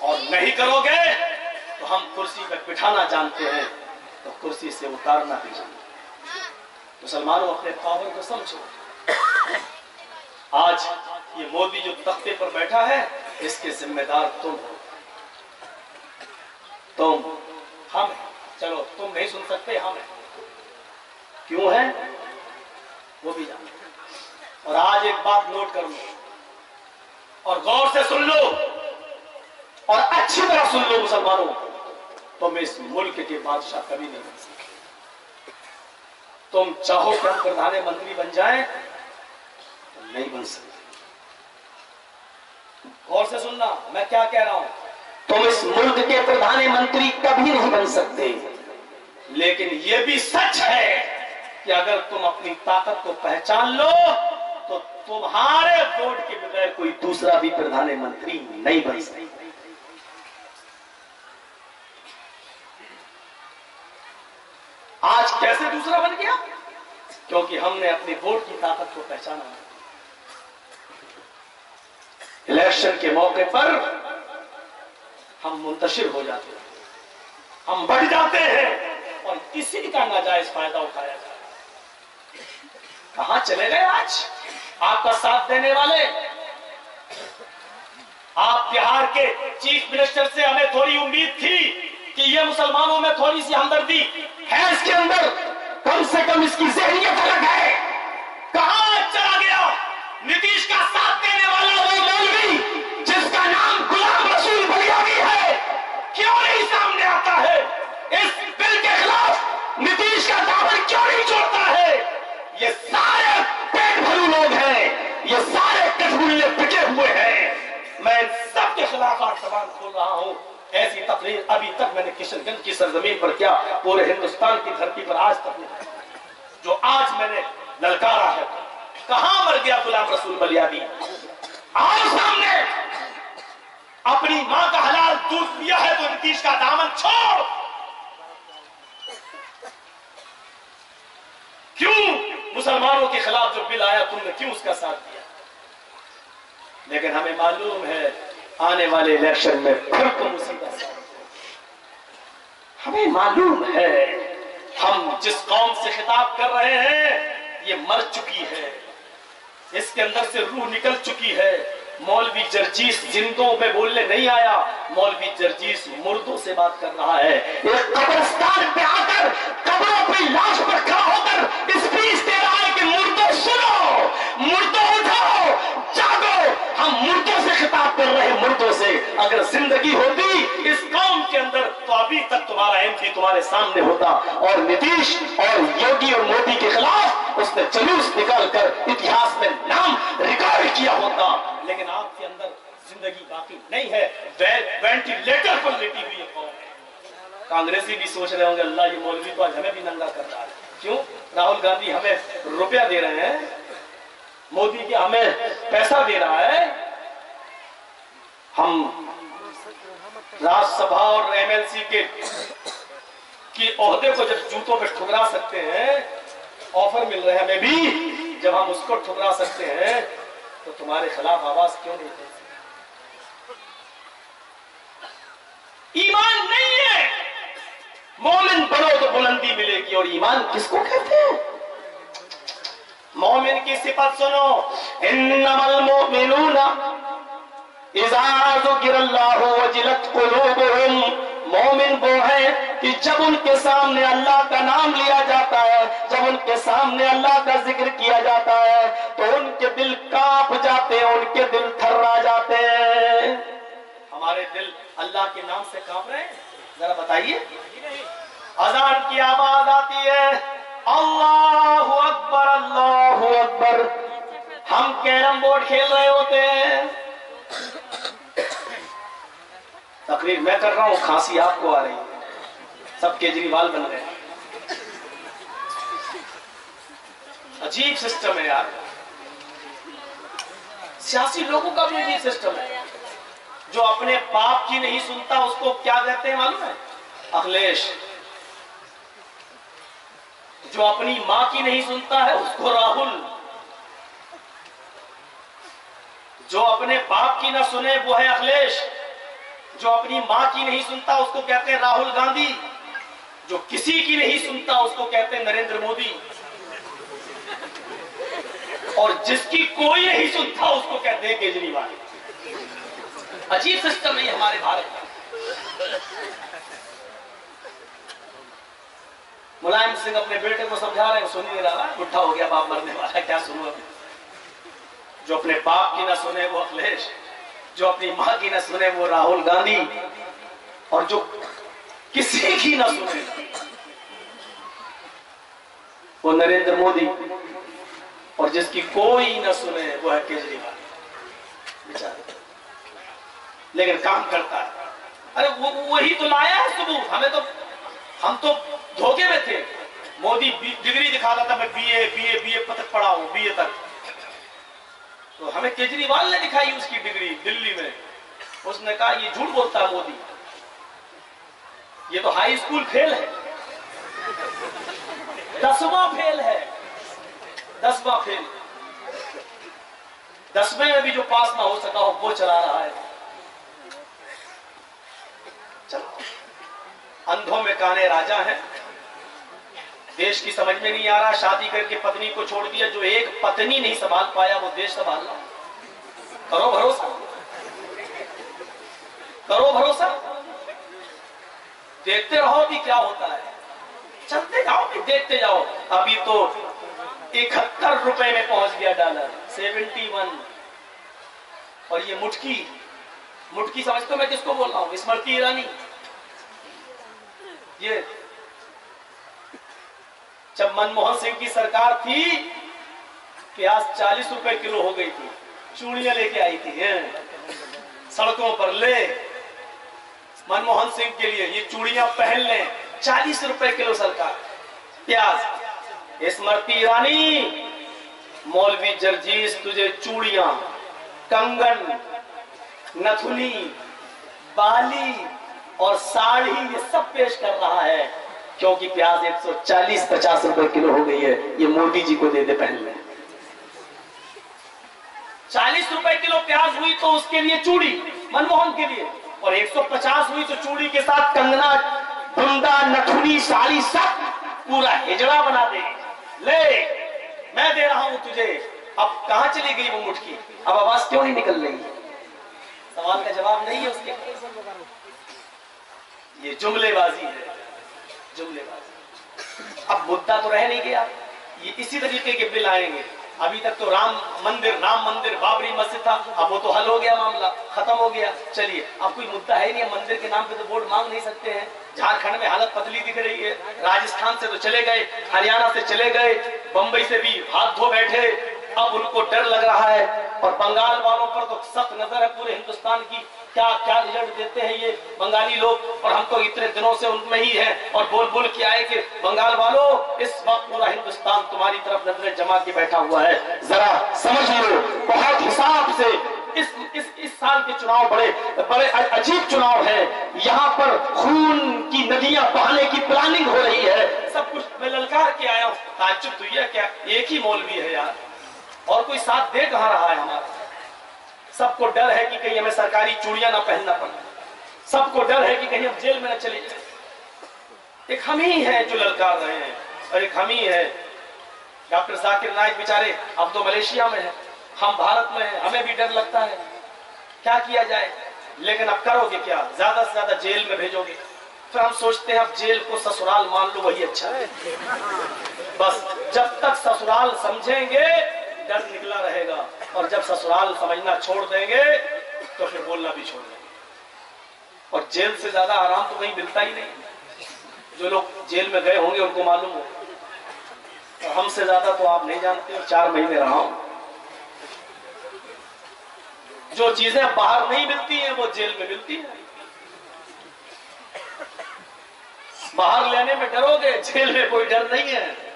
और नहीं करोगे तो हम कुर्सी पर बिठाना जानते हैं तो कुर्सी से उतारना भी जानते हैं। मुसलमानों, अपने पावर को समझो। आज ये मोदी जो तख्ते पर बैठा है इसके जिम्मेदार तुम हो, तुम, हम हैं। चलो तुम नहीं सुन सकते, हम हैं। क्यों है वो भी जानते हैं। और आज एक बात नोट कर लो और गौर से सुन लो और अच्छी तरह सुन लो मुसलमानों, तुम इस मुल्क के बादशाह कभी नहीं बन सकते। तुम चाहो कि हम प्रधानमंत्री बन जाएं तो नहीं बन सकते। गौर से सुनना मैं क्या कह रहा हूं, तुम इस मुल्क के प्रधानमंत्री कभी नहीं बन सकते। लेकिन यह भी सच है कि अगर तुम अपनी ताकत को पहचान लो तो तुम्हारे वोट के बगैर कोई दूसरा भी प्रधानमंत्री नहीं बन सकता। आज कैसे दूसरा बन गया? क्योंकि हमने अपने वोट की ताकत को पहचाना। इलेक्शन के मौके पर हम मुंतशिर हो जाते हैं, हम बढ़ जाते हैं और किसी का नाजायज फायदा उठाया जाए। कहां चले गए आज आपका साथ देने वाले? आप बिहार के चीफ मिनिस्टर से हमें थोड़ी उम्मीद थी कि ये मुसलमानों में थोड़ी सी हमदर्दी है इसके अंदर, कम से कम इसकी ज़हनियत अलग है। कहां चला गया नीतीश का साथ देने वाला वो मौलवी जिसका नाम गुलाम रसूल बलियावी है? क्यों नहीं सामने आता है? इस बिल के खिलाफ नीतीश का दामन क्यों नहीं छोड़ता है? ये सारे पेट भरू लोग हैं, ये सारे कठबुल्ले बिके हुए हैं। मैं सबके खिलाफ आज जबान खोल रहा हूं। ऐसी तकरीर अभी तक मैंने किशनगंज की सरजमीन पर क्या पूरे हिंदुस्तान की धरती पर आज तक नहीं, जो आज मैंने ललकारा है। कहां मर गया गुलाम रसूल बलियावी? आओ सामने। अपनी मां का हलाल दूध पिया है तो नीतीश का दामन छोड़। क्यों मुसलमानों के खिलाफ जो बिल आया तुमने क्यों उसका साथ दिया? लेकिन हमें मालूम है आने वाले इलेक्शन में फिर तुम उसी का साथ। हमें मालूम है हम जिस कौम से खिताब कर रहे हैं ये मर चुकी है, इसके अंदर से रूह निकल चुकी है। मौलवी जर्जीस जिंदों में बोलने नहीं आया, मौलवी जर्जीस मुर्दों से बात कर रहा है। एक कब्रिस्तान पे आकर कब्रों पे लाश पर खड़ा होकर स्पीच दे रहा है कि मुर्दों सुनो, मुर्दों उठो, जागो। हम मुर्दों से खिताब कर रहे हैं, मुर्दों से। अगर जिंदगी होती इस कौम के अंदर तो अभी तक तुम्हारा एमपी तुम्हारे सामने होता और नीतीश और योगी और मोदी के खिलाफ उसने जुलूस निकालकर इतिहास में नाम रिकॉर्ड किया होता। लेकिन आपके अंदर जिंदगी बाकी नहीं है, वेंटिलेटर पर लेटी हुई कौम है। कांग्रेसी भी सोच रहे होंगे अल्लाह ये मौलवी तो आज हमें भी नंगा कर रहा है। क्यों? राहुल गांधी हमें रुपया दे रहे हैं, मोदी के हमें पैसा दे रहा है। हम राज्यसभा और एमएलसी के ओहदे को जब जूतों पे ठुकरा सकते हैं, ऑफर मिल रहे हैं हमें भी, जब हम उसको ठुकरा सकते हैं तो तुम्हारे खिलाफ आवाज क्यों नहीं दे? ईमान नहीं है। मोमिन बनो तो बुलंदी मिलेगी। और ईमान किसको कहते हैं? मोमिन की सिफत सुनो, इन्नमल मोमिनूना इज़ा ज़ुकिरल्लाहु वजिलत कुलूबुहुम। मोमिन वो है कि जब उनके सामने अल्लाह का नाम लिया जाता है, जब उनके सामने अल्लाह का जिक्र किया जाता है तो उनके दिल कांप जाते हैं, उनके दिल थर्रा जाते हैं। हमारे दिल अल्लाह के नाम से कांप रहे हैं? जरा बताइए। अजान की आवाज आती है, अल्लाहु अकबर, अल्लाहु अकबर। हम कैरम बोर्ड खेल रहे होते हैं, तकरीर मैं कर रहा हूं, खांसी आपको आ रही है, सब केजरीवाल बन रहे हैं। अजीब सिस्टम है यार, सियासी लोगों का भी अजीब सिस्टम है। जो अपने बाप की नहीं सुनता उसको क्या कहते हैं मालूम है? अखिलेश। जो अपनी मां की नहीं सुनता है उसको राहुल। जो अपने बाप की ना सुने वो है अखिलेश। जो अपनी मां की नहीं सुनता उसको कहते हैं राहुल गांधी। जो किसी की नहीं सुनता उसको कहते हैं नरेंद्र मोदी। और जिसकी कोई नहीं सुनता उसको कहते हैं केजरीवाल। अजीब सिस्टम है हमारे भारत का। मुलायम सिंह अपने बेटे को समझा रहे हैं, सुन नहीं रहा, बुढ़ा हो गया, बाप मरने वाला, क्या सुनू अभी। जो अपने बाप की ना सुने वो अखिलेश, जो अपनी माँ की ना सुने वो राहुल गांधी, और जो किसी की ना सुने वो नरेंद्र मोदी, और जिसकी कोई ना सुने वो है केजरीवाल बेचारा, लेकिन काम करता है। अरे वही तो लाया है सबूत, हम तो धोखे में थे। मोदी डिग्री दिखा रहा था, मैं बीए तक पढ़ा हूं, बीए तक। तो हमें केजरीवाल ने दिखाई उसकी डिग्री दिल्ली में, उसने कहा ये झूठ बोलता है मोदी, ये तो हाई स्कूल फेल है, 10वां फेल है, 10वां फेल, 10वें में भी जो पास ना हो सका हो वो चला रहा है। चलो, अंधों में काने राजा है। देश की समझ में नहीं आ रहा, शादी करके पत्नी को छोड़ दिया, जो एक पत्नी नहीं संभाल पाया वो देश संभाल रहा। करो भरोसा, करो भरोसा, देखते रहो भी क्या होता है, चलते जाओ भी देखते जाओ। अभी तो 71 रुपए में पहुंच गया डॉलर, 71। और ये मुटकी समझते हो मैं किसको बोल रहा हूं? स्मृति ईरानी। ये जब मनमोहन सिंह की सरकार थी, प्याज 40 रुपए किलो हो गई थी, चूड़ियां लेके आई थी सड़कों पर, ले मनमोहन सिंह के लिए ये चूड़ियां पहन ले, 40 रुपए किलो सरकार प्याज। स्मृति ईरानी, मौलवी जर्जीस तुझे चूड़ियां, कंगन, नथुनी, बाली और साड़ी ये सब पेश कर रहा है, क्योंकि प्याज 140-50 रुपए किलो हो गई है। ये मोदी जी को दे दे पहनने। 40 रुपए किलो प्याज हुई तो उसके लिए चूड़ी मनमोहन के लिए, और 150 हुई तो चूड़ी के साथ कंगना, बुंदा, नथुनी, साड़ी सब पूरा हिजड़ा बना दे। ले मैं दे रहा हूं तुझे। अब कहां चली गई वो मुटकी? अब आवाज क्यों नहीं निकल रही? सवाल का जवाब नहीं है उसके। ये जुमलेबाजी है, जुमलेबाजी। अब मुद्दा तो रह नहीं गया, ये इसी तरीके के बिल आएंगे। अभी तक तो राम मंदिर बाबरी मस्जिद था, अब वो तो हल हो गया, मामला खत्म हो गया। चलिए अब कोई मुद्दा है नहीं, मंदिर के नाम पे तो वोट मांग नहीं सकते हैं। झारखंड में हालत पतली दिख रही है, राजस्थान से तो चले गए, हरियाणा से चले गए, बंबई से भी हाथ धो बैठे, अब उनको डर लग रहा है। और बंगाल वालों पर तो सख्त नजर है पूरे हिंदुस्तान की, क्या क्या रिजल्ट देते हैं ये बंगाली लोग, और हम तो इतने दिनों से उनमें ही हैं। और बोल के आए कि बंगाल वालों, इस वक्त पूरा हिंदुस्तान तुम्हारी तरफ नजरें जमा के बैठा हुआ है, जरा समझ लो। बहुत हिसाब से इस साल के चुनाव बड़े अजीब चुनाव है। यहाँ पर खून की नदियां बहाने की प्लानिंग हो रही है। सब कुछ मैं ललकार के आया हूँ। ताज्जुब तो यह क्या, एक ही मौलवी है यार, और कोई साथ दे कहां रहा है हमारा? सबको डर है कि कहीं हमें सरकारी चूड़ियां ना पहनना पड़े, सबको डर है कि कहीं हम जेल में न चले जाए। एक हम ही हैं जो ललकार रहे हैं, और एक हम ही है। डॉक्टर जाकिर नाइक बेचारे अब तो मलेशिया में है, हम भारत में हैं, हमें भी डर लगता है, क्या किया जाए। लेकिन अब करोगे क्या? ज्यादा से ज्यादा जेल में भेजोगे। फिर हम सोचते हैं अब जेल को ससुराल मान लो, वही अच्छा है। बस जब तक ससुराल समझेंगे डर निकला रहेगा, और जब ससुराल समझना छोड़ देंगे तो फिर बोलना भी छोड़ देंगे। और जेल से ज्यादा आराम तो कहीं मिलता ही नहीं। जो लोग जेल में गए होंगे उनको मालूम हो, और हमसे ज्यादा तो आप नहीं जानते हो, 4 महीने रहा हूं। जो चीजें बाहर नहीं मिलती हैं वो जेल में मिलती हैं। बाहर लेने में डरोगे, जेल में कोई डर नहीं है।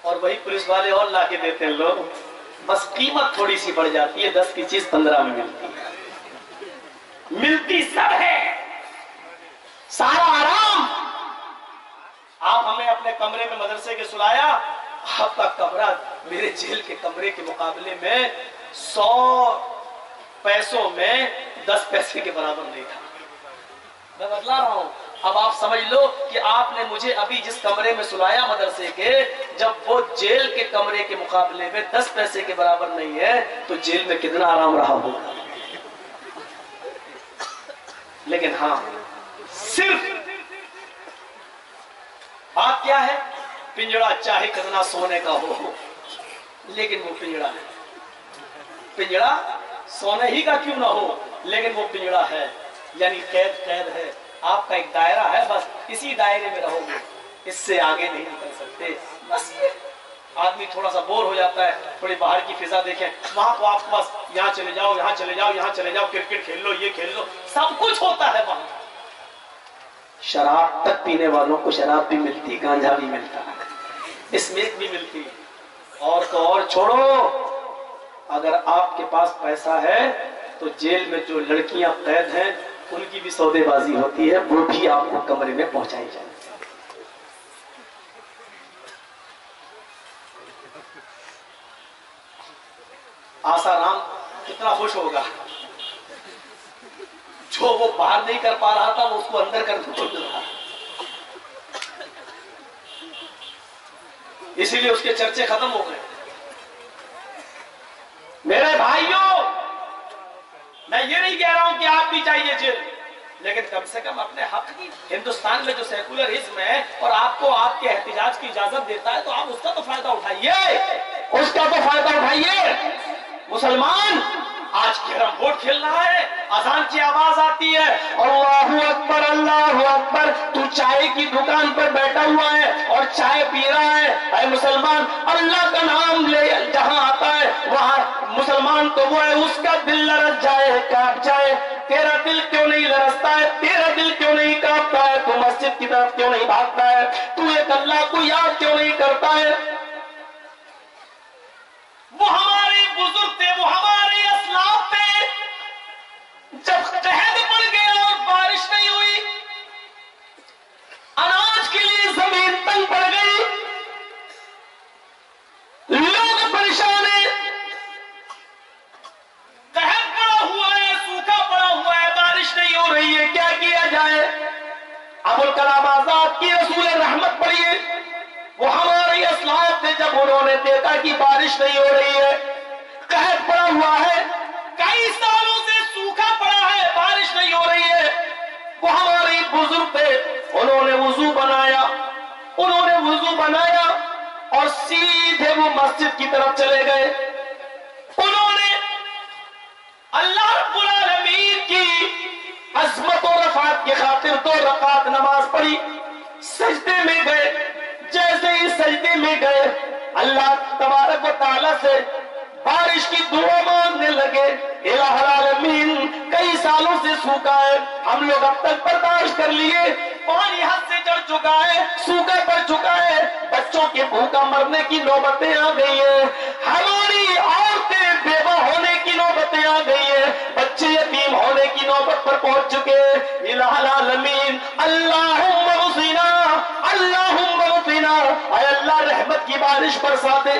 और वही पुलिस वाले और लाके देते हैं लोग, बस कीमत थोड़ी सी बढ़ जाती है, 10 की चीज 15 में मिलती है। मिलती सब है, सारा आराम। आप हमें अपने कमरे में मदरसे के सुलाया, आपका कमरा मेरे जेल के कमरे के मुकाबले में 100 पैसों में 10 पैसे के बराबर नहीं था। मैं बदला रहा हूं। अब आप समझ लो कि आपने मुझे अभी जिस कमरे में सुलाया मदरसे के, जब वो जेल के कमरे के मुकाबले में 10 पैसे के बराबर नहीं है, तो जेल में कितना आराम रहा होगा। लेकिन हाँ, सिर्फ बात क्या है? पिंजड़ा चाहे कितना सोने का हो, लेकिन वो पिंजड़ा है। पिंजड़ा सोने ही का क्यों ना हो, लेकिन वो पिंजड़ा है, यानी कैद कैद है। आपका एक दायरा है, बस इसी दायरे में रहोगे, इससे आगे नहीं निकल सकते। बस ये आदमी थोड़ा सा बोर हो जाता है, थोड़ी बाहर की फिजा देखें, वहां तो आपके पास यहाँ चले जाओ, यहाँ चले जाओ, यहाँ चले जाओ, क्रिकेट खेल लो, ये खेल लो, सब कुछ होता है वहां। शराब तक पीने वालों को शराब भी मिलती, गांजा भी मिलता है, स्मेक भी मिलती। और तो और छोड़ो, अगर आपके पास पैसा है तो जेल में जो लड़कियां कैद हैं उनकी भी सौदेबाजी होती है, वो भी आपको कमरे में पहुंचाई जाए। आसाराम कितना खुश होगा, जो वो बाहर नहीं कर पा रहा था वो उसको अंदर करने को मिल रहा, इसीलिए उसके चर्चे खत्म हो गए। मेरे भाइयों, मैं ये नहीं कह रहा हूं कि आप भी चाहिए जेल, लेकिन कम से कम अपने हक की, हिंदुस्तान में जो सेकुलरिज्म है और आपको आपके एहतिजाज की इजाजत देता है, तो आप उसका तो फायदा उठाइए, उसका तो फायदा उठाइए। मुसलमान आज कैरम बोर्ड खेल रहा है, अजान की आवाज आती है, अल्लाहु अकबर अल्लाहु अकबर, तू चाय की दुकान पर बैठा हुआ है और चाय पी रहा है। अरे मुसलमान, अल्लाह का नाम ले जहां आता है वहां मुसलमान तो वो है, उसका दिल लरस जाए, कांप जाए। तेरा दिल क्यों नहीं लरसता है, तेरा दिल क्यों नहीं कांपता है, तू मस्जिद की तरफ क्यों नहीं भागता है, तू एक अल्लाह को याद क्यों नहीं करता है? वो हमारे बुजुर्ग थे, वो हमारे असलाफ थे, जब कहद पड़ गया और बारिश नहीं हुई, अनाज के लिए जमीन तंग पड़ गई, लोग परेशान है, कहद पड़ा हुआ है, सूखा पड़ा हुआ है, बारिश नहीं हो रही है, क्या किया जाए? अबुल कलाम आजाद की रसूल रहमत पढ़िए, वो हमारे असलाफ थे, जब उन्होंने देखा कि बारिश नहीं हो रही है, कहद पड़ा हुआ है, कई सालों से सूखा पड़ा है, बारिश नहीं हो रही है, वो हमारे बुजुर्ग थे, उन्होंने वुजू बनाया, उन्होंने वुजू बनाया और सीधे वो मस्जिद की तरफ चले गए। उन्होंने अल्लाह रब्बुल आलमीन की अज़मत और रफ़ात की खातिर 2 रकात नमाज पढ़ी, सजदे में गए। जैसे ही सजदे में गए, अल्लाह तबारक व तआला से बारिश की दुआ मांगने लगे। इलाहुल आलमीन, कई सालों से सूखा है, हम लोग अब तक बर्दाश्त कर लिए, पानी हद से चढ़ चुका है, सूखा पड़ चुका है, बच्चों के भूखा मरने की नौबतें आ गई है, हमारी औरतें बेवा होने की नौबतें आ गई है, बच्चे यतीम होने की नौबत पर पहुंच चुके। इलाहुल आलमीन, अल्लाहुम्मा उसीना, अल्लाहुम्मा उसीना, ऐ अल्लाह रहमत की बारिश बरसा दे।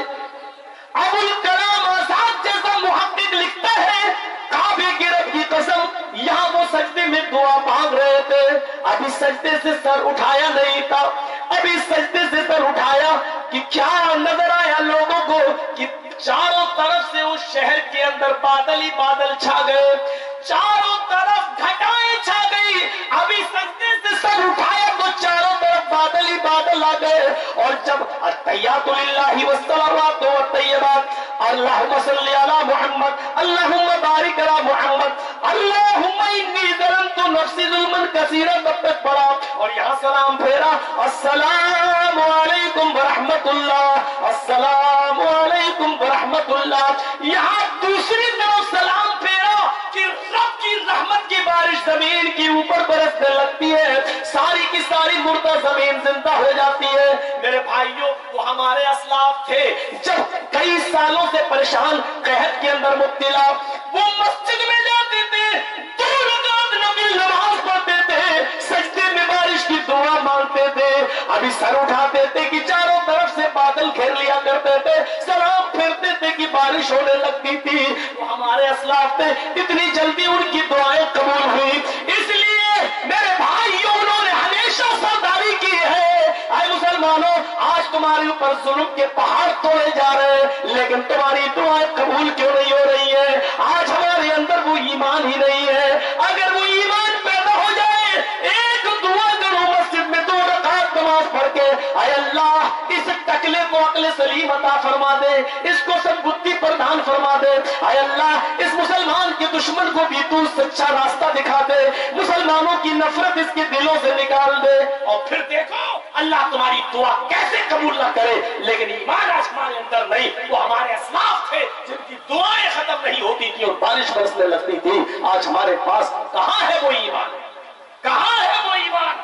अबुल कलाम आजाद जैसा मुहक्किक लिखता है, काबे की रब की कसम, यहाँ वो सजदे में दुआ मांग रहे थे, अभी सजदे से सर उठाया नहीं था, अभी सजदे से सर उठाया कि क्या नजर आया लोगों को कि चारों तरफ से उस शहर के अंदर बादल ही बादल छा गए, चारों तरफ घटाएं छा गई। अभी सजदे से सर उठाया तो चारों तरफ बादल ही बादल आ गए। और जब अत्तहियातु लिल्लाहि वस्सलावातु वत्तय्यिबात, अल्लाहुम्मा सल्लि अला मुहम्मद, अल्लाहुम्मा बारिक अला मुहम्मद, अल्लाहुम्मा इन्नी ज़लमतु नफ्सी ज़ुल्मन कसीरन, तब तक पढ़ा और यहाँ सलाम फेरा, अस्सलामु अलैकुम व रहमतुल्लाह, अस्सलामु अलैकुम व रहमतुल्लाह। यहाँ दूसरी तरफ सलाम फेरा कि रब की रहमत की बारिश जमीन के ऊपर बरसने लगती है, सारी की सारी मुर्दा जमीन जिंदा हो जाती है। मेरे भाइयों, वो हमारे असलाफ थे, जब कई सालों से परेशान, कहत के अंदर मुब्तला, वो मस्जिद में जाते थे, 2 रकात नफिल नमाज पढ़ते थे, सजदे में बारिश की दुआ मांगते थे, अभी सर उठाते थे कि चारों तरफ से बादल घेर लिया करते थे, सलाम फेरते थे कि बारिश होने लगती थी। वो हमारे असलाफ थे, इतनी जल्दी उनकी दुआएं कबूल हुई। इसलिए मेरे भाइयों, उन्होंने हमेशा सरदारी की है। आए मुसलमानों, आज तुम्हारे ऊपर जुल्म के पहाड़ तोड़े जा रहे हैं, लेकिन तुम्हारी दुआएं कबूल क्यों नहीं हो रही है? आज हमारे अंदर वो ईमान ही नहीं है। अगर वो ईमान पैदा हो जाए, एक दुआ करो मस्जिद में 2 रकात नमाज पढ़ के, अकले को अकले सलीम अता फरमा दे, इसको सब बुद्धि प्रदान फरमा दे। आय अल्लाह इस मुसलमान के दुश्मन को भी तू सच्चा रास्ता दिखा दे, मुसलमानों की नफरत इसके दिलों से निकाल दे। और फिर देखो अल्लाह तुम्हारी दुआ कैसे कबूल ना करे, लेकिन ईमान आज हमारे अंदर नहीं। वो हमारे असलाफ थे जिनकी दुआएं खत्म नहीं होती थी और बारिश बरसने लगती थी। आज हमारे पास कहां है वो ईमान, कहां है वो ईमान?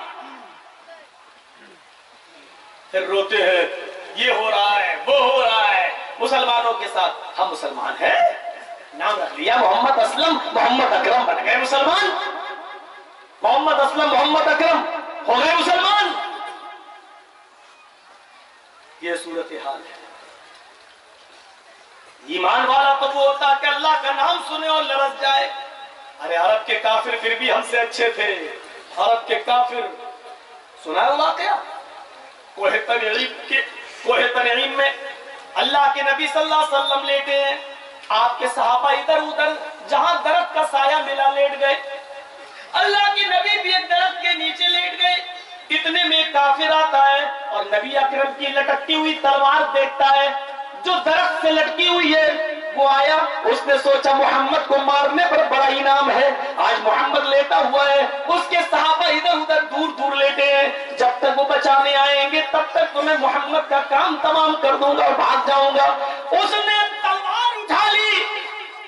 फिर रोते हैं ये हो रहा है वो हो रहा है मुसलमानों के साथ। हम मुसलमान हैं, नाम रख लिया मोहम्मद असलम, मोहम्मद अकरम बन गए मुसलमान। मोहम्मद असलम मोहम्मद अकरम हो गए मुसलमान। ये सूरत हाल है। ईमान वाला तो वो होता कि अल्लाह का नाम सुने और लरस जाए। अरे अरब के काफिर फिर भी हमसे अच्छे थे। अरब के काफिर सुना है वाकया कोहे तनईम में अल्लाह के नबी सल्लल्लाहु अलैहि वसल्लम लेटे हैं, आपके सहाबा इधर उधर जहां दरख्त का साया मिला लेट गए। अल्लाह के नबी भी एक दरख्त के नीचे लेट गए। इतने में काफिर आता है और नबी अकरम की लटकती हुई तलवार देखता है जो दरख्त से लटकी हुई है। वो आया, उसने सोचा मोहम्मद को मारने पर बड़ा इनाम है, आज मोहम्मद लेटा हुआ है। उसके सहाबा इधर उधर दूर दूर लेटे हैं। जब तक वो बचाने आएंगे तब तक तो मैं मोहम्मद का काम तमाम कर दूंगा और भाग जाऊंगा। उसने तलवार उठा ली,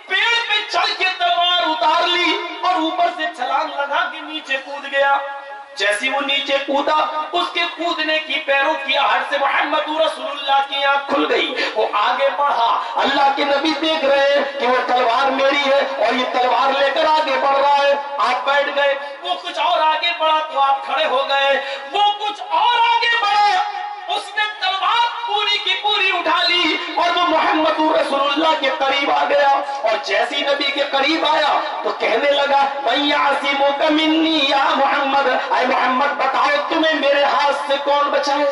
पेड़ पे चढ़ के तलवार उतार ली और ऊपर से छलांग लगा के नीचे कूद गया। जैसी वो नीचे कूदा, उसके कूदने की पैरों की आहट से मोहम्मद रसूलुल्लाह की आंख खुल गई। वो आगे बढ़ा, अल्लाह के नबी देख रहे हैं कि वो तलवार मेरी है और ये तलवार लेकर आगे बढ़ रहा है। आप बैठ गए, वो कुछ और आगे बढ़ा तो आप खड़े हो गए। वो कुछ और आगे बढ़ा, उसने तलवार पूरी की पूरी उठा ली और वो मोहम्मद रसूलुल्लाह के करीब आ गया। और जैसी नबी के करीब आया तो कहने लगा वय्यासिमुका मिन्नी या मोहम्मद, अय मोहम्मद बताओ तुम्हें मेरे हाथ से कौन बचाए।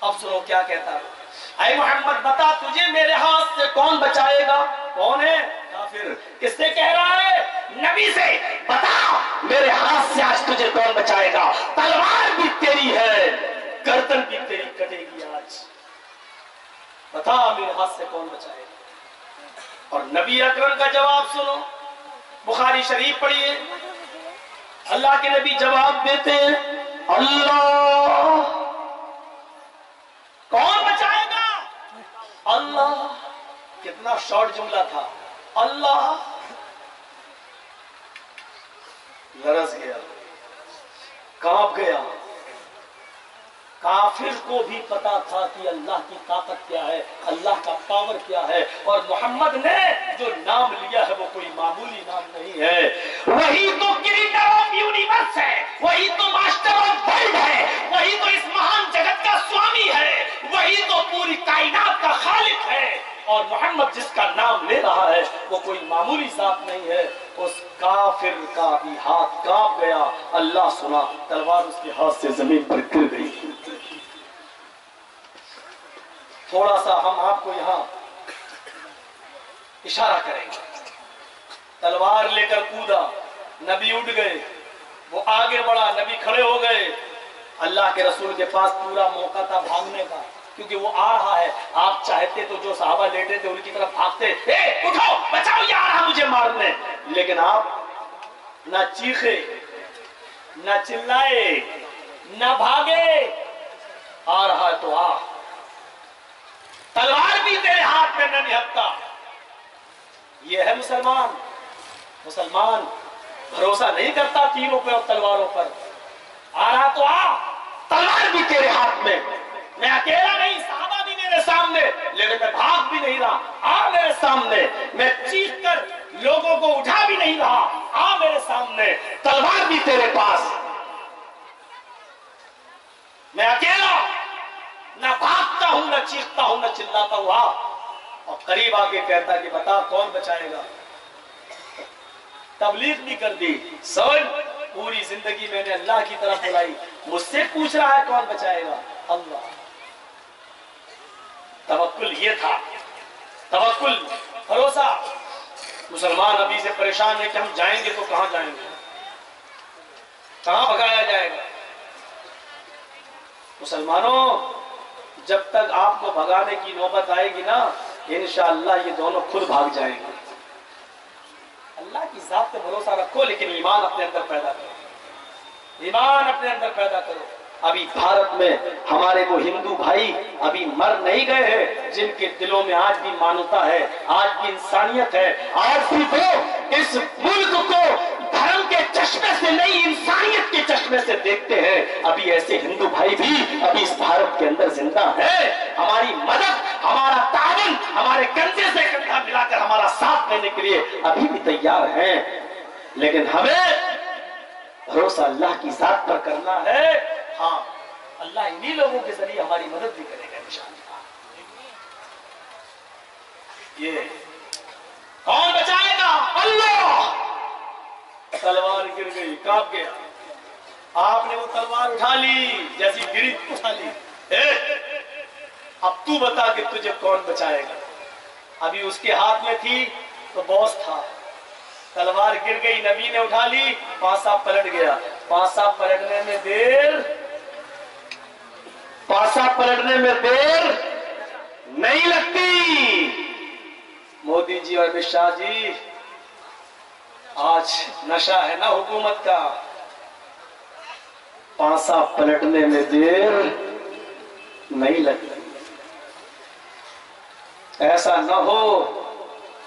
अब सुनो क्या कहता है, अय मोहम्मद बता तुझे मेरे हाथ से कौन बचाएगा। कौन है? काफिर। किससे कह रहा है? नबी से। बता मेरे हाथ से आज तुझे कौन बचाएगा। तलवार भी तेरी है, गर्दन भी तेरी कटेगी आज, बता मेरे हाथ से कौन बचाएगा। और नबी अकरम का जवाब सुनो, बुखारी शरीफ पढ़िए। अल्लाह के नबी जवाब देते हैं अल्लाह। कौन बचाएगा? अल्लाह। कितना शॉर्ट जुमला था, अल्लाह। लरस गया, कांप गया। काफिर को भी पता था कि अल्लाह की ताकत क्या है, अल्लाह का पावर क्या है। और मोहम्मद ने जो नाम लिया है वो कोई मामूली नाम नहीं है। वही तो क्रिएटर ऑफ यूनिवर्स है, वही तो मास्टर ऑफ वर्ल्ड है, वही तो इस महान जगत का स्वामी है, वही तो पूरी कायनात का खालिक है। और मोहम्मद जिसका नाम ले रहा है वो कोई मामूली जात नहीं है। उस काफिर का भी हाथ कांप गया। अल्लाह सुना, तलवार उसके हाथ से जमीन पर गिर गई। थोड़ा सा हम आपको यहां इशारा करेंगे। तलवार लेकर कूदा, नबी उठ गए, वो आगे बढ़ा, नबी खड़े हो गए। अल्लाह के रसूल के पास पूरा मौका था भागने का, क्योंकि वो आ रहा है। आप चाहते तो जो साहबा लेटे थे उनकी तरफ भागते, ए उठाओ बचाओ ये आ रहा मुझे मारने। लेकिन आप ना चीखे, ना चिल्लाए, ना भागे। आ रहा है तो आ, तलवार भी तेरे हाथ में न निहत्ता। ये है मुसलमान। मुसलमान भरोसा नहीं करता तीरों पे और तलवारों पर। आ रहा तो आ, तलवार भी तेरे हाथ में। मैं अकेला नहीं, साहबा भी मेरे सामने, लेकिन मैं भाग भी नहीं रहा। आ मेरे सामने। मैं चीख कर लोगों को उठा भी नहीं रहा। आ मेरे सामने, तलवार भी तेरे पास। मैं अकेला ना भागता हूं, ना चीखता हूं, ना चिल्लाता हूं। और करीब आके कहता कि बता कौन बचाएगा। तबलीग भी कर दी। सुन, पूरी जिंदगी मैंने अल्लाह की तरफ बुलाई, मुझसे पूछ रहा है कौन बचाएगा। अल्लाह। तवक्कुल ये था, तवक्कुल, भरोसा। मुसलमान अभी से परेशान है कि हम जाएंगे तो कहां जाएंगे, कहां भगाया जाएगा। मुसलमानों, जब तक आपको भगाने की नौबत आएगी ना, इंशाअल्लाह ये दोनों खुद भाग जाएंगे। अल्लाह की जात पे भरोसा रखो, लेकिन ईमान अपने अंदर पैदा करो, ईमान अपने अंदर पैदा करो। अभी भारत में हमारे वो हिंदू भाई अभी मर नहीं गए हैं, जिनके दिलों में आज भी मानवता है, आज भी इंसानियत है, आज भी वो इस मुल्क को धर्म के चश्मे से नहीं, इंसानियत के चश्मे से देखते हैं। अभी ऐसे हिंदू भाई भी अभी इस भारत के अंदर जिंदा है। हमारी मदद, हमारा तावन, हमारे कंधे से कंधा मिलाकर हमारा साथ देने के लिए अभी भी तैयार हैं। लेकिन हमें भरोसा अल्लाह की जात पर करना है। हाँ, अल्लाह इन्हीं लोगों के जरिए हमारी मदद भी करेगा इंशाअल्लाह। ये कौन बचाएगा? अल्लाह। तलवार गिर गई, कांप गया, आपने वो तलवार उठा ली, जैसी गिरी उठा ली। अब तू बता कि तुझे कौन बचाएगा? अभी उसके हाथ में थी तो बॉस था, तलवार गिर गई, नबी ने उठा ली, पासा पलट गया। पासा पलटने में देर नहीं लगती। मोदी जी और अमित शाह जी, आज नशा है ना हुकूमत का, पासा पलटने में देर नहीं लगती। ऐसा न हो।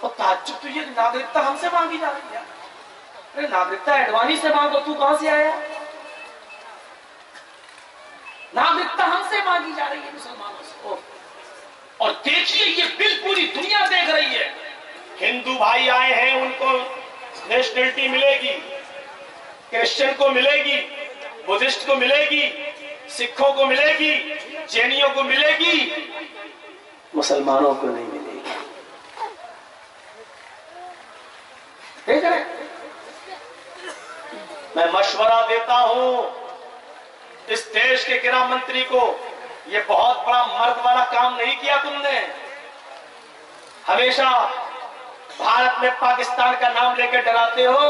और ताज्जुब तो ये नागरिकता हमसे मांगी जा रही है। अरे नागरिकता एडवाणी से मांगो, तू कहां से आया? नागरिकता हमसे मांगी जा रही है मुसलमानों से। और देखिए ये बिल पूरी दुनिया देख रही है। हिंदू भाई आए हैं, उनको नेशनलिटी मिलेगी, क्रिश्चियन को मिलेगी, बुद्धिस्ट को मिलेगी, सिखों को मिलेगी, जैनियों को मिलेगी, मुसलमानों को नहीं मिलेगी। देख रहे? मैं मशवरा देता हूं इस देश के गृह मंत्री को, ये बहुत बड़ा मर्द वाला काम नहीं किया तुमने। हमेशा भारत में पाकिस्तान का नाम लेकर डराते हो,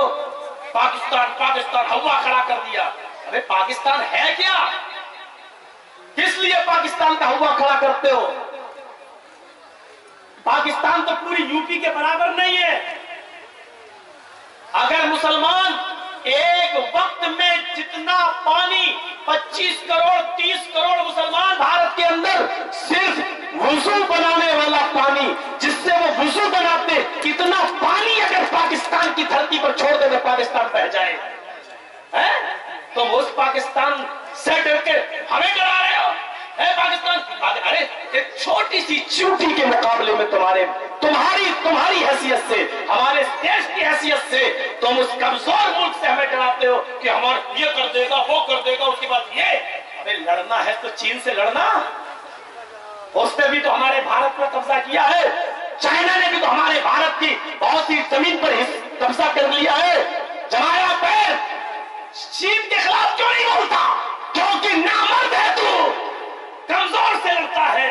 पाकिस्तान पाकिस्तान, हवा खड़ा कर दिया। अरे पाकिस्तान है क्या? किस लिए पाकिस्तान का हवा खड़ा करते हो? पाकिस्तान तो पूरी यूपी के बराबर नहीं है। अगर मुसलमान एक वक्त में जितना पानी 25 करोड़ 30 करोड़ मुसलमान भारत के अंदर सिर्फ वुजू बनाने वाला पानी, जिससे वो वुजू बनाते, इतना पानी अगर पाकिस्तान की धरती पर छोड़ दे तो पाकिस्तान बह जाए, है? तो उस पाकिस्तान से डर के हमें डरा रहे हो? पाकिस्तान, अरे एक छोटी सी चींटी के मुकाबले में तुम्हारी हैसियत से, हमारे देश की हैसियत से तुम उस कमजोर मुल्क से हमें डराते हो कि हमारा ये कर देगा, वो कर देगा, उसके बाद ये। अरे लड़ना है तो चीन से लड़ना, उसने भी तो हमारे भारत पर कब्जा किया है। चाइना ने भी तो हमारे भारत की बहुत सी जमीन पर कब्जा कर लिया है, जमाया पैर। चीन के खिलाफ क्यों नहीं बोलता? क्योंकि नामर्द है तू, कमजोर से लड़ता है।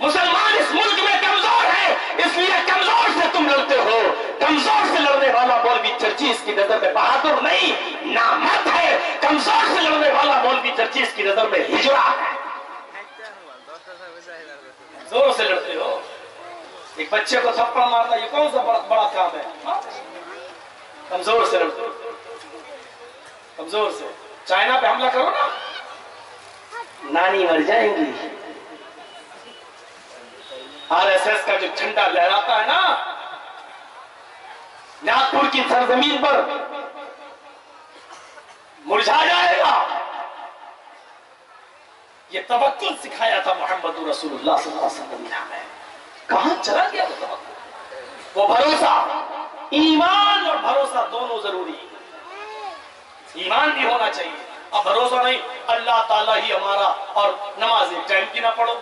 मुसलमान इस मुल्क में कमजोर है, इसलिए कमजोर से तुम लड़ते हो। कमजोर से लड़ने वाला मौलवी चर्चिस की नजर में बहादुर नहीं, नामर्द है। कमजोर से लड़ने वाला मौलवी चर्चिस की नजर में हिजड़ा है। जोर से लड़ते हो। एक बच्चे को थप्पड़ मारना ये कौन सा बड़ा काम है? कमजोर से लड़ते हो, कमजोर से। चाइना पे हमला करो ना, नानी मर जाएंगी। आरएसएस का जो झंडा लहराता है ना नागपुर की सरजमीन पर, मुरझा जाएगा। ये तवक्कुल सिखाया था मोहम्मद रसूलुल्लाह सल्लल्लाहु अलैहि वसल्लम में। कहां चला गया वो तवक्कुल, वो भरोसा? ईमान और भरोसा दोनों जरूरी। ईमान भी होना चाहिए, अब भरोसा नहीं अल्लाह ताला ही हमारा, और नमाज एक टाइम की ना पढ़ो।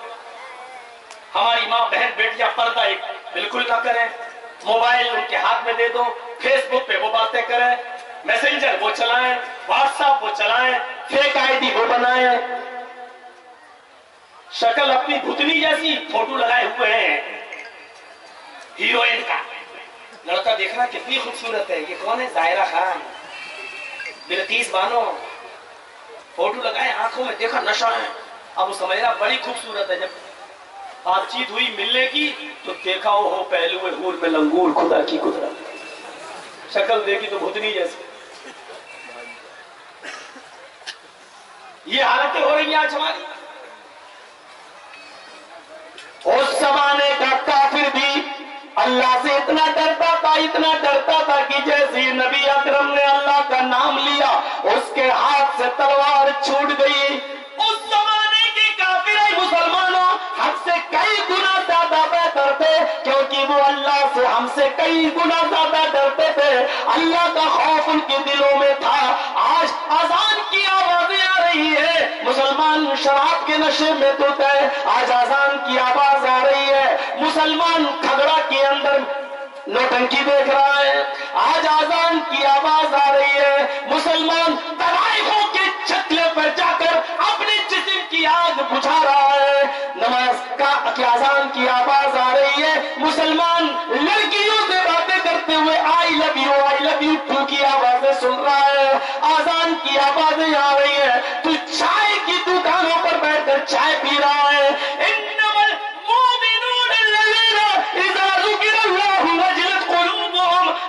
हमारी माँ बहन बेटियां पर्दा एक बिल्कुल ना करें, मोबाइल उनके हाथ में दे दो, फेसबुक पे वो बातें करें, मैसेंजर वो चलाएं, व्हाट्सएप वो चलाएं, फेक आईडी वो बनाएं, शक्ल अपनी भुतनी जैसी फोटो लगाए हुए हैं हीरोइन का। लड़का देखना कितनी खूबसूरत है, ये कौन है? जायरा खान, बिल्किस बानो। फोटो लगाए, आंखों में देखा नशा है, अब वो समझना बड़ी खूबसूरत है। जब बातचीत हुई मिलने की तो देखा वो हो पहलू में हूर में लंगूर, खुदा की कुदरत, शक्ल देखी तो भूतनी जैसी। ये हालतें हो रही हैं आज हमारी। उस जमाने का काफिर भी अल्लाह से इतना डरता था कि जैसे नबी अकरम ने अल्लाह का नाम लिया उसके हाथ से तलवार छूट गई। उस जमाने के काफिर मुसलमानों हमसे कई गुना ज्यादा बेहतर थे, क्योंकि वो अल्लाह से हमसे कई गुना ज्यादा डरते थे। अल्लाह का खौफ उनके दिलों में था। आज अजान की आवाजें आ रही है, मुसलमान शराब के नशे में धुत है। आज अजान की आवाज आ रही है, मुसलमान खगड़ा के अंदर नौटंकी देख रहा है। आज अजान की आवाज आ रही है, मुसलमान तवाइफों के छतले पर जाकर अपने जिस्म की आग बुझा रहा है। नमाज का अजान की आवाज आ रही है, मुसलमान लड़कियों से बातें करते हुए आई लव यू टू की आवाजें सुन रहा है। अजान की आवाजें आ रही है, तू चाय की दुकानों पर बैठकर चाय पी रहा है।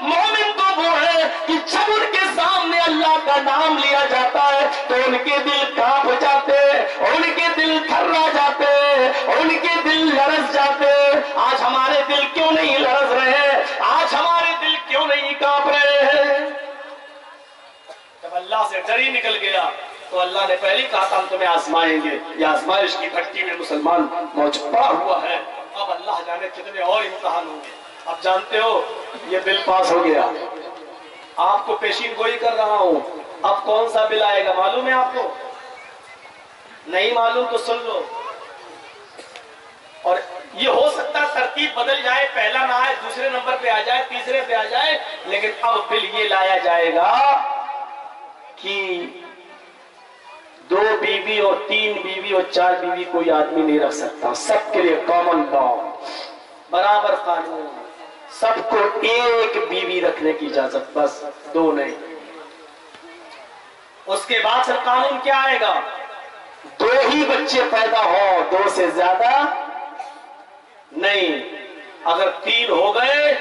मोमिन तो वो है कि जब उनके सामने अल्लाह का नाम लिया जाता है तो उनके दिल कांप जाते, उनके दिल थर्रा जाते, उनके दिल लरस जाते। आज हमारे दिल क्यों नहीं लरस रहे? आज हमारे दिल क्यों नहीं कांप रहे हैं? जब अल्लाह से डर ही निकल गया तो अल्लाह ने पहले कहा था हम तुम्हें आजमाएंगे। ये आजमाइश की भट्टी में मुसलमान मौजूदा हुआ है। अब अल्लाह जाने कितने और इम्तिहान होंगे। अब जानते हो ये बिल पास हो गया, आपको पेशीन गोई कर रहा हूं। अब कौन सा बिल आएगा मालूम है आपको? नहीं मालूम तो सुन लो। और ये हो सकता है तरतीब बदल जाए, पहला ना आए, दूसरे नंबर पे आ जाए, तीसरे पे आ जाए, लेकिन अब बिल ये लाया जाएगा कि 2 बीवी और 3 बीवी और 4 बीवी कोई आदमी नहीं रख सकता। सबके लिए कॉमन लॉ, बराबर कानून, सबको एक बीवी रखने की इजाजत, बस 2 नहीं। उसके बाद फिर कानून क्या आएगा? 2 ही बच्चे पैदा हो, 2 से ज्यादा नहीं। अगर 3 हो गए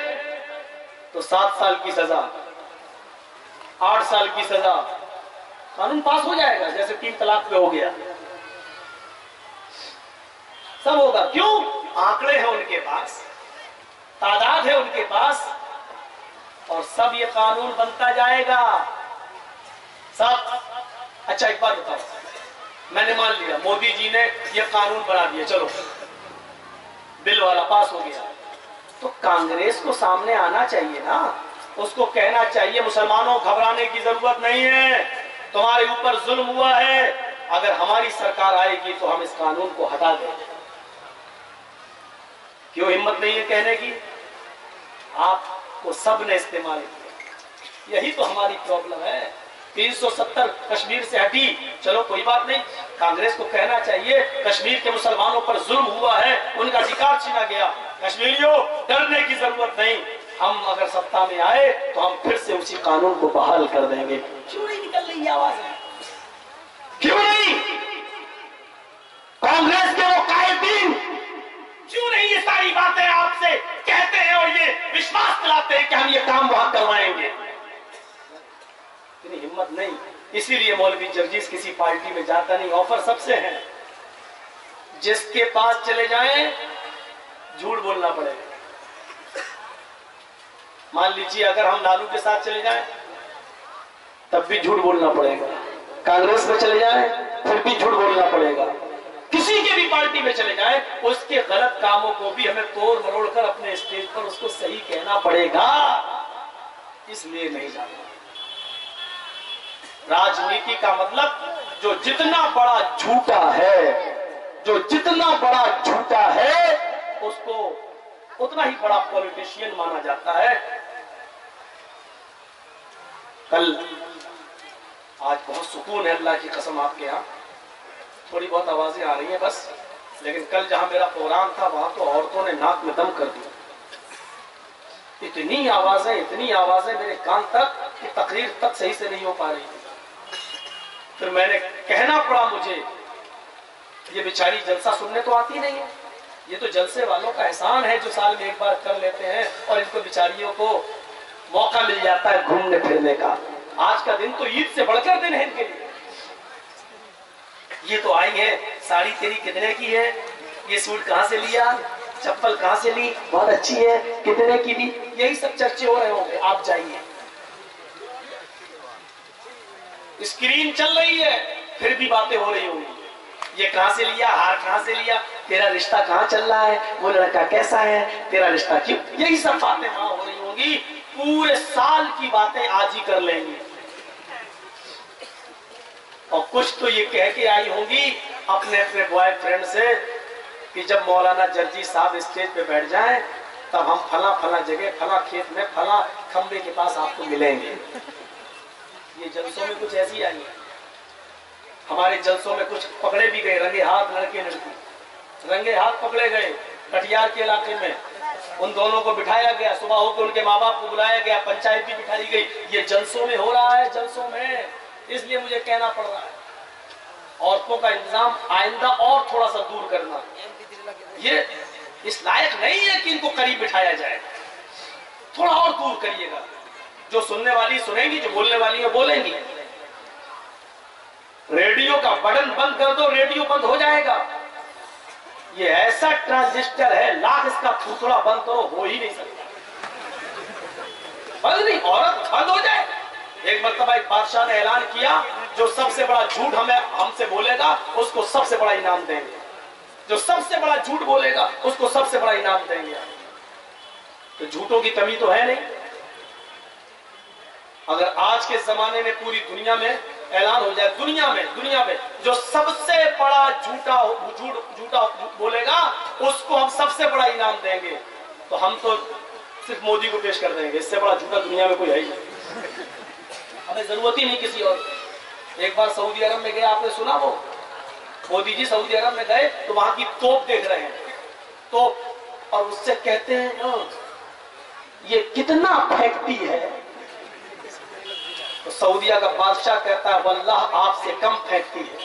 तो 7 साल की सजा, 8 साल की सजा, कानून पास हो जाएगा। जैसे 3 तलाक पे हो गया, सब होगा। क्यों? आंकड़े हैं उनके पास, तादाद है उनके पास, और सब ये कानून बनता जाएगा सब। अच्छा एक बात बताओ, मैंने मान लिया मोदी जी ने ये कानून बना दिया, चलो बिल वाला पास हो गया, तो कांग्रेस को सामने आना चाहिए ना, उसको कहना चाहिए मुसलमानों घबराने की जरूरत नहीं है, तुम्हारे ऊपर जुल्म हुआ है, अगर हमारी सरकार आएगी तो हम इस कानून को हटा देंगे। क्यों हिम्मत नहीं है कहने की? आपको सब ने इस्तेमाल किया। यही तो हमारी प्रॉब्लम है। 370 कश्मीर से हटी, चलो कोई बात नहीं, कांग्रेस को कहना चाहिए कश्मीर के मुसलमानों पर जुल्म हुआ है, उनका अधिकार छीना गया, कश्मीरियों डरने की जरूरत नहीं, हम अगर सत्ता में आए तो हम फिर से उसी कानून को बहाल कर देंगे। क्यों नहीं निकल रही आवाज है? क्यों नहीं? कांग्रेस के वो कायदीन क्यों नहीं ये सारी बातें आपसे कहते हैं और ये विश्वास दिलाते हैं कि हम ये काम वहां करवाएंगे? इतनी हिम्मत नहीं। इसीलिए मौलवी जर्जीस किसी पार्टी में जाता नहीं, ऑफर सबसे है, जिसके पास चले जाएं झूठ बोलना पड़ेगा। मान लीजिए अगर हम लालू के साथ चले जाएं तब भी झूठ बोलना पड़ेगा, कांग्रेस में चले जाएं फिर भी झूठ बोलना पड़ेगा, किसी के भी पार्टी में चले जाएं उसके गलत कामों को भी हमें तोड़ मरोड़ कर अपने स्टेज पर उसको सही कहना पड़ेगा। इसलिए नहीं जाना। राजनीति का मतलब जो जितना बड़ा झूठा है, जो जितना बड़ा झूठा है उसको उतना ही बड़ा पॉलिटिशियन माना जाता है। कल आज बहुत सुकून है अल्लाह की कसम, आपके यहाँ थोड़ी बहुत आवाजें आ रही हैं बस, लेकिन कल जहां मेरा प्रोग्राम था वहां तो औरतों ने नाक में दम कर दिया। इतनी आवाजें मेरे कान तक कि तकरीर तक सही से नहीं हो पा रही। फिर मैंने कहना पड़ा मुझे ये बेचारी जलसा सुनने तो आती नहीं है। ये तो जलसे वालों का एहसान है जो साल में एक बार कर लेते हैं और इनको बेचारियों को मौका मिल जाता है घूमने फिरने का। आज का दिन तो ईद से बढ़कर दिन है इनके लिए। ये तो आई है, साड़ी तेरी कितने की है, ये सूट कहां से लिया, चप्पल कहां से ली, बहुत अच्छी है, कितने की ली, यही सब चर्चे हो रहे होंगे। आप जाइए, स्क्रीन चल रही है फिर भी बातें हो रही होंगी। ये कहां से लिया, हार कहां से लिया, तेरा रिश्ता कहां चल रहा है, वो लड़का कैसा है, तेरा रिश्ता क्यों, यही सब बातें वहां हो रही होंगी। पूरे साल की बातें आज ही कर लेंगे। और कुछ तो ये कह के आई होंगी अपने अपने बॉयफ्रेंड से कि जब मौलाना जर्जी साहब स्टेज पे बैठ जाएं तब हम फला फला जगह, फला खेत में, फला खंबे के पास आपको मिलेंगे। ये जलसों में कुछ ऐसी आई है। हमारे जलसों में कुछ पकड़े भी गए, रंगे हाथ लड़के लड़की रंगे हाथ पकड़े गए कटिहार के इलाके में। उन दोनों को बिठाया गया, सुबह होकर उनके माँ बाप को बुलाया गया, पंचायत भी बिठाई गई। ये जलसों में हो रहा है, जलसों में। इसलिए मुझे कहना पड़ रहा है औरतों का इंतजाम आइंदा और थोड़ा सा दूर करना। ये इस लायक नहीं है कि इनको करीब बिठाया जाए, थोड़ा और दूर करिएगा। जो सुनने वाली सुनेंगी, जो बोलने वाली है बोलेंगी। रेडियो का बटन बंद कर दो, रेडियो बंद हो जाएगा। ये ऐसा ट्रांजिस्टर है, लाख इसका फूथड़ा बंद करो, हो ही नहीं सकता। बंद नहीं, औरत बंद हो जाए। एक मरतबा एक बादशाह ने ऐलान किया, जो सबसे बड़ा झूठ हमसे बोलेगा उसको सबसे बड़ा इनाम देंगे। जो सबसे बड़ा झूठ बोलेगा उसको सबसे बड़ा इनाम देंगे। तो झूठों की कमी तो है नहीं। अगर आज के जमाने में पूरी दुनिया में ऐलान हो जाए, दुनिया में जो सबसे बड़ा झूठा बोलेगा उसको हम सबसे बड़ा इनाम देंगे, तो हम तो सिर्फ मोदी को पेश कर देंगे। इससे बड़ा झूठा दुनिया में कोई है ही नहीं। हमें जरूरत ही नहीं किसी और। एक बार सऊदी अरब में गए, आपने सुना वो मोदी जी सऊदी अरब में गए तो वहां की तोप देख रहे हैं, तोप, और उससे कहते हैं ये कितना फेंकती है। तो सऊदिया का बादशाह कहता है वल्लाह आपसे कम फेंकती है,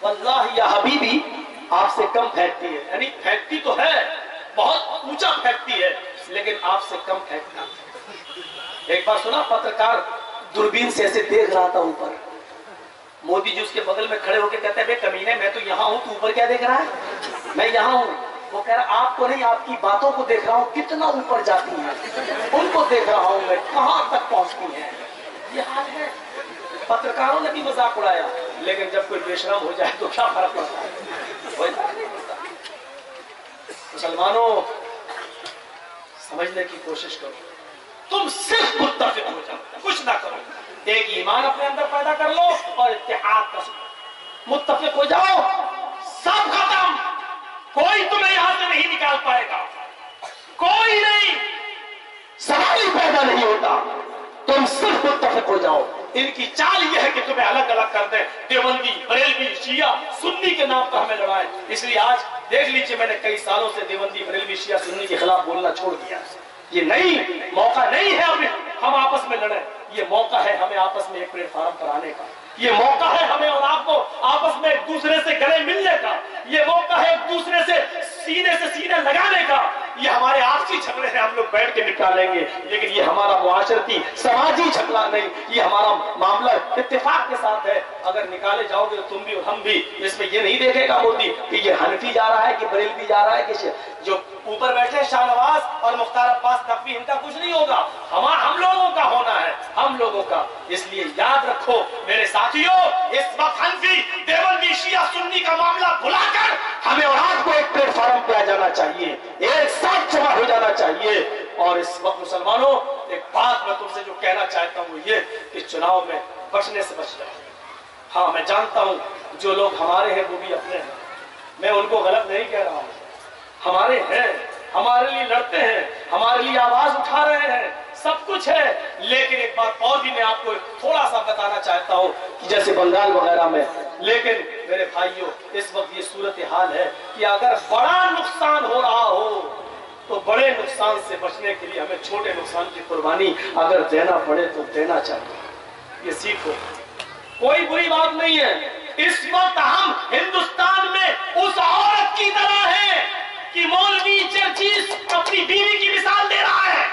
वल्लाह या हबीबी आपसे कम फेंकती है। यानी फेंकती तो है, बहुत ऊंचा फेंकती है, लेकिन आपसे कम फेंकती है। एक बार सुना, पत्रकार दूरबीन से ऐसे देख रहा था ऊपर, मोदी जी उसके बगल में खड़े होकर कहते हैं कमीने मैं तो यहाँ हूँ, तू ऊपर क्या देख रहा है, मैं यहाँ हूँ। वो कह रहा आपको नहीं, आपकी बातों को देख रहा हूँ, कितना ऊपर जाती हैं, उनको देख रहा हूँ मैं कहाँ तक पहुँचती हैं। ये हाल है। पत्रकारों ने भी मजाक उड़ाया, लेकिन जब कोई बेशरम हो जाए तो क्या फर्क पड़ता है, कोई फर्क नहीं पड़ता। मुसलमानों, समझने की कोशिश करो, तुम सिर्फ मुत्तफिक हो जाओ, कुछ ना करो। एक ईमान अपने अंदर पैदा कर लो और इत्तेहाद कर लो, मुत्तफिक हो जाओ, सब खत्म। कोई तुम्हें यहां से नहीं निकाल पाएगा, कोई नहीं, सवाल ही पैदा नहीं होता। तुम सिर्फ मुत्तफिक हो जाओ। इनकी चाल यह है कि तुम्हें अलग अलग कर दें, देवबंदी, बरेलवी, शिया, सुन्नी के नाम पर हमें लड़ाएं। इसलिए आज देख लीजिए, मैंने कई सालों से देवबंदी, बरेलवी, शिया, सुन्नी के खिलाफ बोलना छोड़ दिया। ये नहीं, मौका नहीं है अभी हम आपस में लड़ें। ये मौका है हमें आपस में एक प्लेटफॉर्म पर आने का। ये मौका है हमें और आपको आपस में एक दूसरे से गले मिलने का। ये मौका है एक दूसरे से सीने लगाने का। ये हमारे आपसी झगड़े हैं, हम लोग बैठ के निपटा लेंगे, लेकिन ये हमारा मुआशरती समाजी झगड़ा नहीं, ये हमारा मामला इत्तेफाक के साथ है। अगर निकाले जाओगे तो तुम भी और हम भी। इसमें ये नहीं देखेगा मोदी कि ये हनफी जा रहा है कि बरेलवी जा रहा है कि जो ऊपर बैठे शाहनवाज और मुख्तार अब्बास नकवी, इनका कुछ नहीं होगा, हम लोगों का होना है, हम लोगों का। इसलिए याद रखो मेरे साथियों, इस वक्त हनफी, देवबंदी, शिया, सुन्नी का मामला भुलाकर हमें और आपको एक प्लेटफॉर्म पे आ जाना चाहिए, एक साथ जमा हो जाना चाहिए। और इस वक्त मुसलमानों, एक बात मैं तुमसे जो कहना चाहता हूँ ये कि चुनाव में बचने से बच जाओ। हाँ, मैं जानता हूँ जो लोग हमारे हैं वो भी अपने हैं, मैं उनको गलत नहीं कह रहा हूँ, हमारे हैं, हमारे लिए लड़ते हैं, हमारे लिए आवाज उठा रहे हैं, सब कुछ है। लेकिन एक बात और भी मैं आपको थोड़ा सा बताना चाहता हूँ कि जैसे बंगाल वगैरह में, लेकिन मेरे भाइयों इस वक्त ये सूरत हाल है कि अगर बड़ा नुकसान हो रहा हो तो बड़े नुकसान से बचने के लिए हमें छोटे नुकसान की कुर्बानी अगर देना पड़े तो देना चाहिए। ये सीखो, कोई बुरी बात नहीं है। इस वक्त हम हिंदुस्तान में उस औरत की तरह हैं कि मौलवी जर्जीस अपनी बीवी की मिसाल दे रहा है।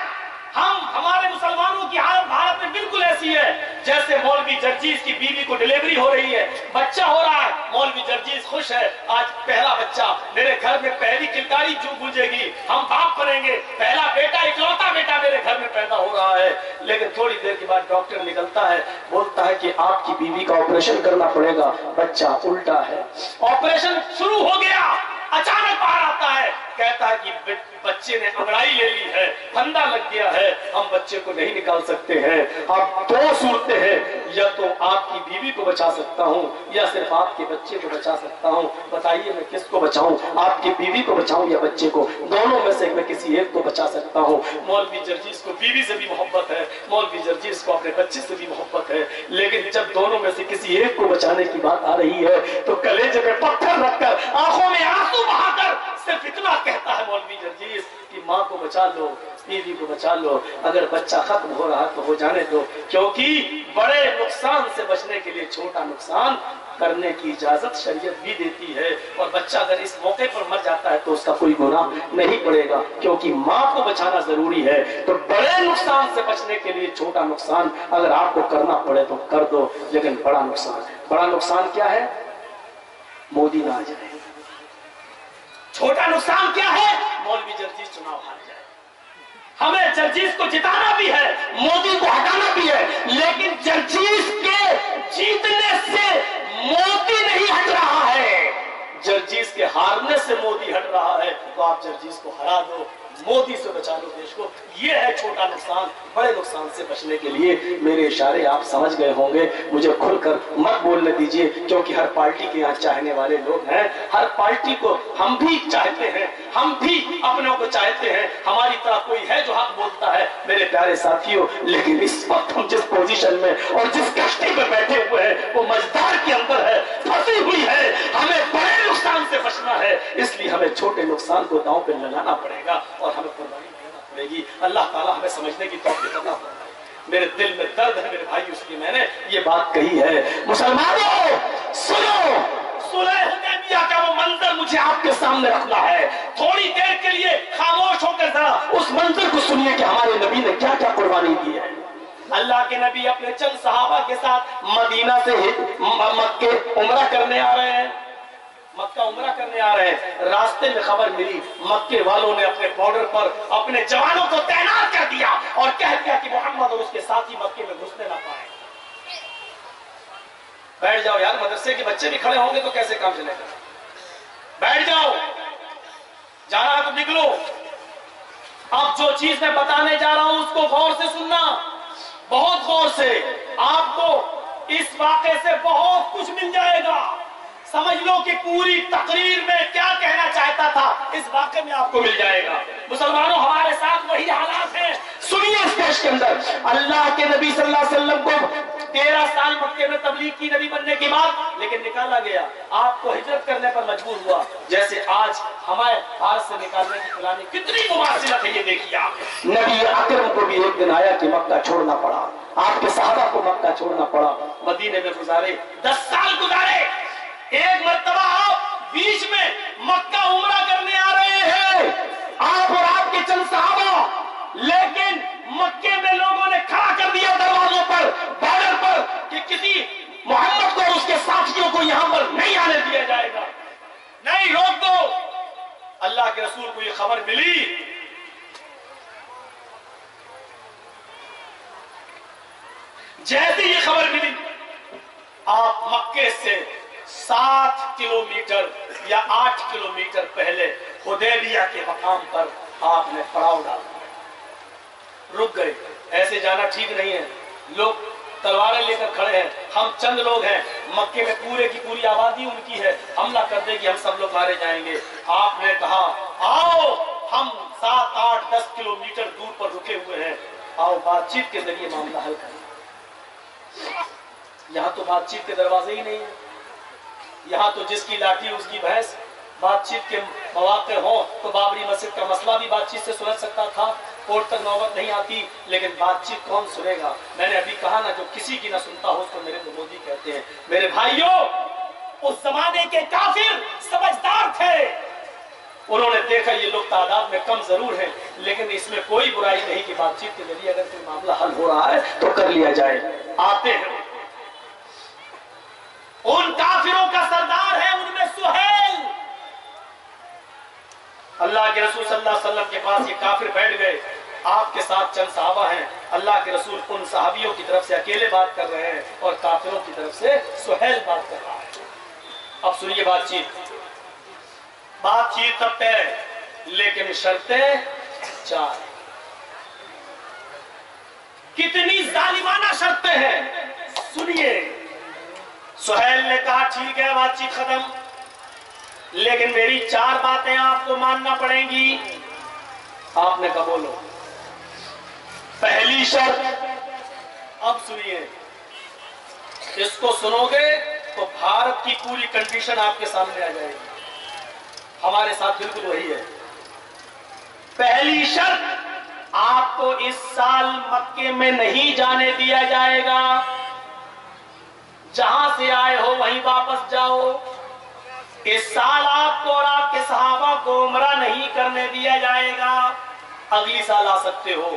हमारे मुसलमानों की हालत भारत में बिल्कुल ऐसी है जैसे मौलवी जर्जीस की बीवी को डिलीवरी हो रही है, बच्चा हो रहा है, मौलवी जर्जीस खुश है, आज पहला बच्चा, मेरे घर में पहली किलकारी जो गूंजेगी, हम बाप बनेंगे, पहला बेटा, इकलौता बेटा मेरे घर में पैदा हो रहा है। लेकिन थोड़ी देर के बाद डॉक्टर निकलता है, बोलता है कि आपकी बीवी का ऑपरेशन करना पड़ेगा। बच्चा उल्टा है, ऑपरेशन शुरू हो गया, अचानक बाहर आता है, कहता है कि बच्चे ने अंगड़ाई ले ली है, फंदा लग गया है, हम बच्चे को नहीं निकाल सकते हैं। अब दो सूरतें हैं, या तो आपकी बीवी को बचा सकता हूं या सिर्फ आपके बच्चे को बचा सकता हूं। बताइए मैं किसको बचाऊं, आपकी बीवी को बचाऊं या बच्चे को? दोनों में से मैं किसी एक को बचा सकता हूं। मौलवी जर्जीस को बीवी से भी मोहब्बत है, मौलवी जर्जीस को अपने बच्चे से भी मोहब्बत है, लेकिन जब दोनों में से किसी एक को बचाने की बात आ रही है तो कलेजे पे पत्थर रखकर, आंखों में आंसू बहाकर सिर्फ इतना कहता है मौलवी जर्जीस कि माँ को बचा लो, बीवी को बचा लो, अगर बच्चा खत्म हो रहा तो हो जाने दो, क्योंकि बड़े नुकसान से बचने के लिए छोटा नुकसान करने की इजाजत शरीयत भी देती है। और बच्चा अगर इस मौके पर मर जाता है तो उसका कोई गुनाह नहीं पड़ेगा, क्योंकि माँ को बचाना जरूरी है। तो बड़े नुकसान से बचने के लिए छोटा नुकसान अगर आपको करना पड़े तो कर दो, लेकिन बड़ा नुकसान क्या है? मोदी ना आ जाए। छोटा नुकसान क्या है? मौलवी जर्जीस चुनाव हार जाए। हमें जर्जीस को जिताना भी है, मोदी को हटाना भी है, लेकिन जर्जीस के जीतने से मोदी नहीं हट रहा है, जर्जीस के हारने से मोदी हट रहा है। तो आप जर्जीस को हरा दो, मोदी से बचा लो देश को। ये है छोटा नुकसान। बड़े नुकसान से बचने के लिए मेरे इशारे आप समझ गए होंगे, मुझे खुलकर मत बोलने दीजिए, क्योंकि हर पार्टी के यहाँ चाहने वाले लोग हैं, हर पार्टी को हम भी चाहते हैं, हम भी अपनों को चाहते हैं, हमारी तरह कोई है जो हक बोलता है मेरे प्यारे साथियों। लेकिन इस वक्त हम जिस पोजीशन में और जिस कश्ती पर बैठे हुए हैं वो मझधार के अंदर है, फंसी हुई है, हमें बड़े नुकसान से बचना है, इसलिए हमें छोटे नुकसान को दांव पे लगाना पड़ेगा और हमें कुर्बानी देना पड़ेगी। अल्लाह ताला हमें समझने की तौफीक अता फरमाए। मेरे दिल में दर्द है मेरे भाई, उसकी मैंने ये बात कही है। मुसलमानों सुनो, सुलह हुदैबिया का वो मंजर मुझे आपके सामने रखना है। थोड़ी देर के लिए खामोश होकर जरा उस मंजर को सुनिए कि हमारे नबी ने क्या क्या कुर्बानी दी है। अल्लाह के नबी अपने चंद सहाबा के साथ मदीना से मक्के उम्रा करने आ रहे हैं, मक्का उम्रा करने आ रहे हैं। रास्ते में खबर मिली, मक्के वालों ने अपने बॉर्डर पर अपने जवानों को तैनात कर दिया और कह दिया कि मोहम्मद और उसके साथी मक्के में घुसने ना पाए। बैठ जाओ यार, मदरसे के बच्चे भी खड़े होंगे तो कैसे काम चलेगा? बैठ जाओ, जाना है तो निकलो। अब जो चीज मैं बताने जा रहा हूं उसको गौर से सुनना, बहुत गौर से। आपको इस वाक़े से बहुत कुछ मिल जाएगा। समझ लो कि पूरी तकरीर में क्या कहना चाहता था इस वाक़े में आपको मिल जाएगा। मुसलमानों, हमारे साथ वही हालात हैं। सुनिए इस देश के अंदर अल्लाह के नबी सल्लल्लाहु अलैहि वसल्लम को 13 साल मक्के में तबलीग की नबी बनने के बाद लेकिन निकाला गया, आपको हिजरत करने पर मजबूर हुआ। जैसे आज हमारे भारत से निकालने की पुरानी कितनी मुमासिलत है ये देखिए आप। नबी अकरम को भी एक दिन आया कि मक्का छोड़ना पड़ा, आपके सहाबा को मक्का छोड़ना पड़ा, मदीने में गुजारे 10 साल गुजारे। एक मर्तबा आप बीच में मक्का उम्रा करने आ रहे हैं, आप और आपके चंद सहाबा, लेकिन मक्के में लोगों ने खड़ा कर दिया दरवाजों पर, बॉर्डर पर कि किसी मोहम्मद को और उसके साथियों को यहां पर नहीं आने दिया जाएगा, नहीं, रोक दो। अल्लाह के रसूल को यह खबर मिली, जैसे ये खबर मिली आप मक्के से 7 किलोमीटर या 8 किलोमीटर पहले हुदैबिया के मकाम पर आपने पड़ाव डाल दिया, रुक गए। ऐसे जाना ठीक नहीं है, लोग तलवारें लेकर खड़े हैं, हम चंद लोग हैं, मक्के में पूरे की पूरी आबादी उनकी है, हमला कर देगी, हम सब लोग मारे जाएंगे। आपने कहा आओ, हम 7, 8, 10 किलोमीटर दूर पर रुके हुए हैं, आओ बातचीत के जरिए मामला हल करें। यहाँ तो बातचीत के दरवाजे ही नहीं है, यहाँ तो जिसकी लाठी उसकी भैंस। बातचीत के मौके हो तो बाबरी मस्जिद का मसला भी बातचीत से सुलझ सकता था, कोर्ट तक नौबत नहीं आती, लेकिन बातचीत कौन सुनेगा? मैंने अभी कहा ना, जो किसी की ना सुनता हो उसको नरेंद्र मोदी कहते हैं। मेरे भाइयों, उस जमाने के काफिर समझदार थे, उन्होंने देखा ये लोग तादाद में कम जरूर हैं, लेकिन इसमें कोई बुराई नहीं कि बातचीत के जरिए अगर कोई मामला हल हो रहा है तो कर लिया जाए। आते हैं, उन काफिरों का सरदार है उनमें सुहेल। अल्लाह के रसूल सल्लल्लाहु अलैहि वसल्लम के पास ये काफिर बैठ गए, आपके साथ चंद सहाबा हैं। अल्लाह के रसूल उन सहाबियों की तरफ से अकेले बात कर रहे हैं और काफिरों की तरफ से सुहेल बात कर रहा है। अब सुनिए बातचीत तब तय, लेकिन शर्तें 4। कितनी जालिमाना शर्तें हैं सुनिए। सुहेल ने कहा ठीक है बातचीत खत्म, लेकिन मेरी 4 बातें आपको मानना पड़ेंगी। आपने कहा बोलो। पहली शर्त, अब सुनिए, इसको सुनोगे तो भारत की पूरी कंडीशन आपके सामने आ जाएगी। हमारे साथ बिल्कुल वही है। पहली शर्त, आपको इस साल मक्के में नहीं जाने दिया जाएगा। जहां से आए हो वहीं वापस जाओ। इस साल आपको और आपके सहाबा को उम्रा नहीं करने दिया जाएगा। अगली साल आ सकते हो,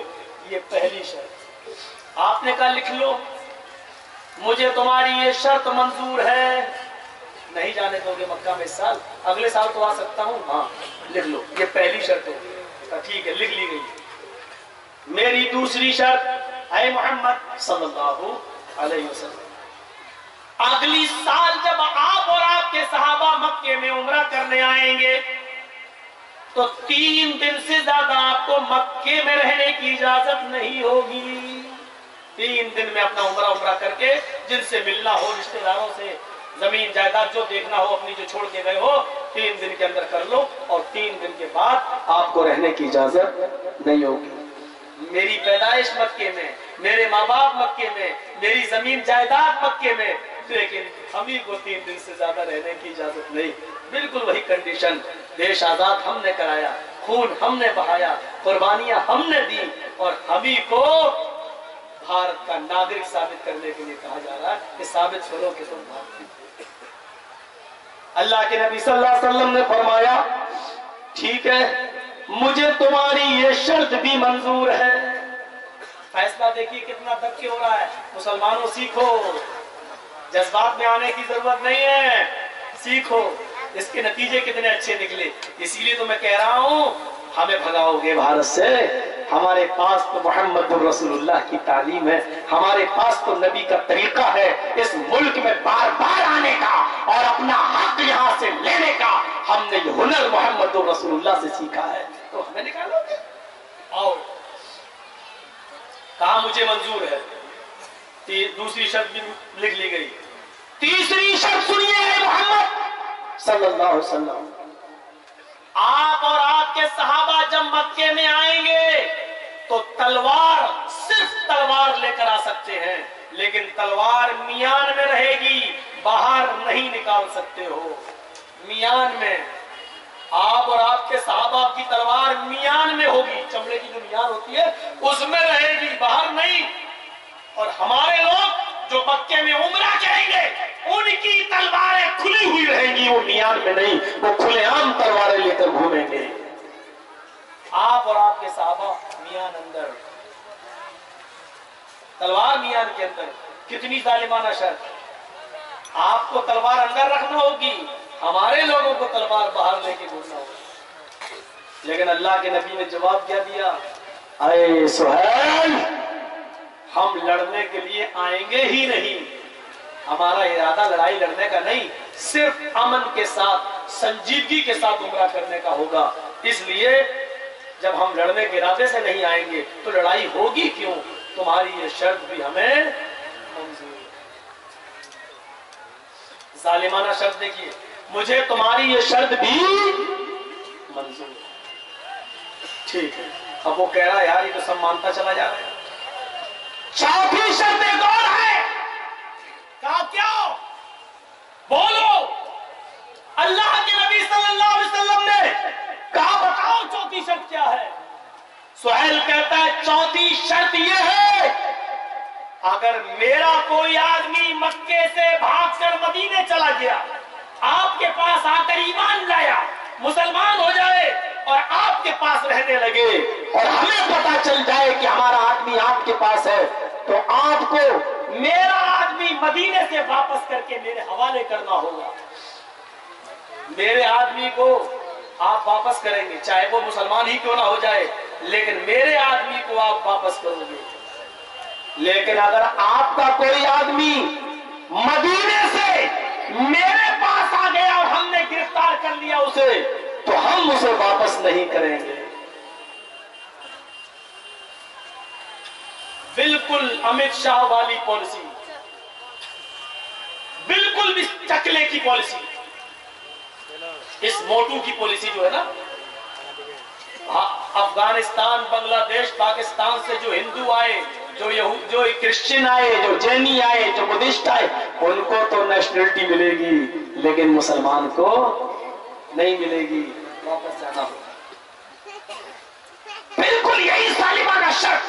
ये पहली शर्त। आपने कहा लिख लो, मुझे तुम्हारी ये शर्त मंजूर है। नहीं जाने दोगे मक्का में इस साल, अगले साल तो आ सकता हूं। हाँ लिख लो, ये पहली शर्त हो। ठीक है, लिख ली गई। मेरी दूसरी शर्त, ऐ मोहम्मद सल्लल्लाहु अलैहि वसल्लम, अगली साल जब आप और आपके सहाबा मक्के में उम्रा करने आएंगे तो 3 दिन से ज्यादा आपको मक्के में रहने की इजाजत नहीं होगी। 3 दिन में अपना उम्रा करके जिनसे मिलना हो, रिश्तेदारों से, जमीन जायदाद जो देखना हो अपनी जो छोड़ के गए हो, 3 दिन के अंदर कर लो और 3 दिन के बाद आपको रहने की इजाजत नहीं होगी। मेरी पैदाइश मक्के में, मेरे माँ बाप मक्के में, मेरी जमीन जायदाद मक्के में, लेकिन हम ही को 3 दिन से ज्यादा रहने की इजाजत नहीं। बिल्कुल वही कंडीशन। देश आजाद हमने कराया, खून हमने बहाया, कुर्बानियां हमने दी और हम ही को भारत का नागरिक साबित करने के लिए कहा जा रहा है कि साबित करो कि तुम भारतीय। अल्लाह के नबी सल्लल्लाहु अलैहि वसल्लम ने फरमाया ठीक है, मुझे तुम्हारी ये शर्त भी मंजूर है। फैसला देखिए कितना दबके हो रहा है। मुसलमानों सीखो, जज्बात में आने की जरूरत नहीं है, सीखो। इसके नतीजे कितने अच्छे निकले। इसीलिए तो मैं कह रहा हूं, हमें भगाओगे भारत से। हमारे पास तो मोहम्मद रसूलुल्लाह की तालीम है, हमारे पास तो नबी का तरीका है इस मुल्क में बार बार आने का और अपना हक यहाँ से लेने का। हमने ये हुनर मोहम्मद रसूलुल्लाह से सीखा है, तो हमें निकालोगे। आओ, कहा मुझे मंजूर है। दूसरी शर्त भी लिख ली गई। तीसरी शर्त सुनिए मोहम्मद सल्लल्लाहु अलैहि वसल्लम, आप और आपके सहाबा जब मक्के में आएंगे तो तलवार, सिर्फ तलवार लेकर आ सकते हैं, लेकिन तलवार मियान में रहेगी, बाहर नहीं निकाल सकते हो। मियान में आप और आपके सहाबा की तलवार मियान में होगी, चमड़े की जो मियान होती है उसमें रहेगी, बाहर नहीं। और हमारे लोग जो मक्के में उम्रा करेंगे उनकी तलवारें खुली हुई रहेंगी, वो मियान में नहीं, वो खुलेआम तलवारें लेकर घूमेंगे। आप और आपके सहाबा मियान अंदर, तलवार मियान के अंदर। कितनी जालिमाना शर्त। आपको तलवार अंदर रखना होगी, हमारे लोगों को तलवार बाहर लेके घूमना होगा। लेकिन अल्लाह के नबी ने जवाब क्या दिया, अरे सुहैल, हम लड़ने के लिए आएंगे ही नहीं। हमारा इरादा लड़ाई लड़ने का नहीं, सिर्फ अमन के साथ, संजीदगी के साथ उम्रा करने का होगा। इसलिए जब हम लड़ने के इरादे से नहीं आएंगे तो लड़ाई होगी क्यों। तुम्हारी ये शर्त भी हमें मंजूर है। जालिमाना शर्त देखिए, मुझे तुम्हारी ये शर्त भी मंजूर है। ठीक है, अब वो कह रहा है यार ये तो सब मानता चला जा रहा है। चौथी शर्त एक और है। कहा क्या? बोलो। अल्लाह के नबी सल्लल्लाहु अलैहि वसल्लम ने कहा बताओ चौथी शर्त क्या है। सुहैल कहता है चौथी शर्त यह है, अगर मेरा कोई आदमी मक्के से भागकर मदीने चला गया आपके पास आकर ईमान लाया, मुसलमान हो जाए और आपके पास रहने लगे और हमें पता चल जाए कि हमारा आदमी आपके पास है, तो आपको मेरा आदमी मदीने से वापस करके मेरे हवाले करना होगा। मेरे आदमी को आप वापस करेंगे, चाहे वो मुसलमान ही क्यों ना हो जाए, लेकिन मेरे आदमी को आप वापस करोगे। लेकिन अगर आपका कोई आदमी मदीने से मेरे पास आ गया और हमने गिरफ्तार कर लिया उसे, तो हम उसे वापस नहीं करेंगे। बिल्कुल अमित शाह वाली पॉलिसी, बिल्कुल भी चकले की पॉलिसी, इस मोटू की पॉलिसी जो है ना, अफगानिस्तान, बांग्लादेश, पाकिस्तान से जो हिंदू आए, जो क्रिश्चियन आए, जो जैनी आए, जो बुद्धिस्ट आए, उनको तो नेशनलिटी मिलेगी, लेकिन मुसलमान को नहीं मिलेगी, वापस जाना होगा। बिल्कुल यही सालिमाना शर्त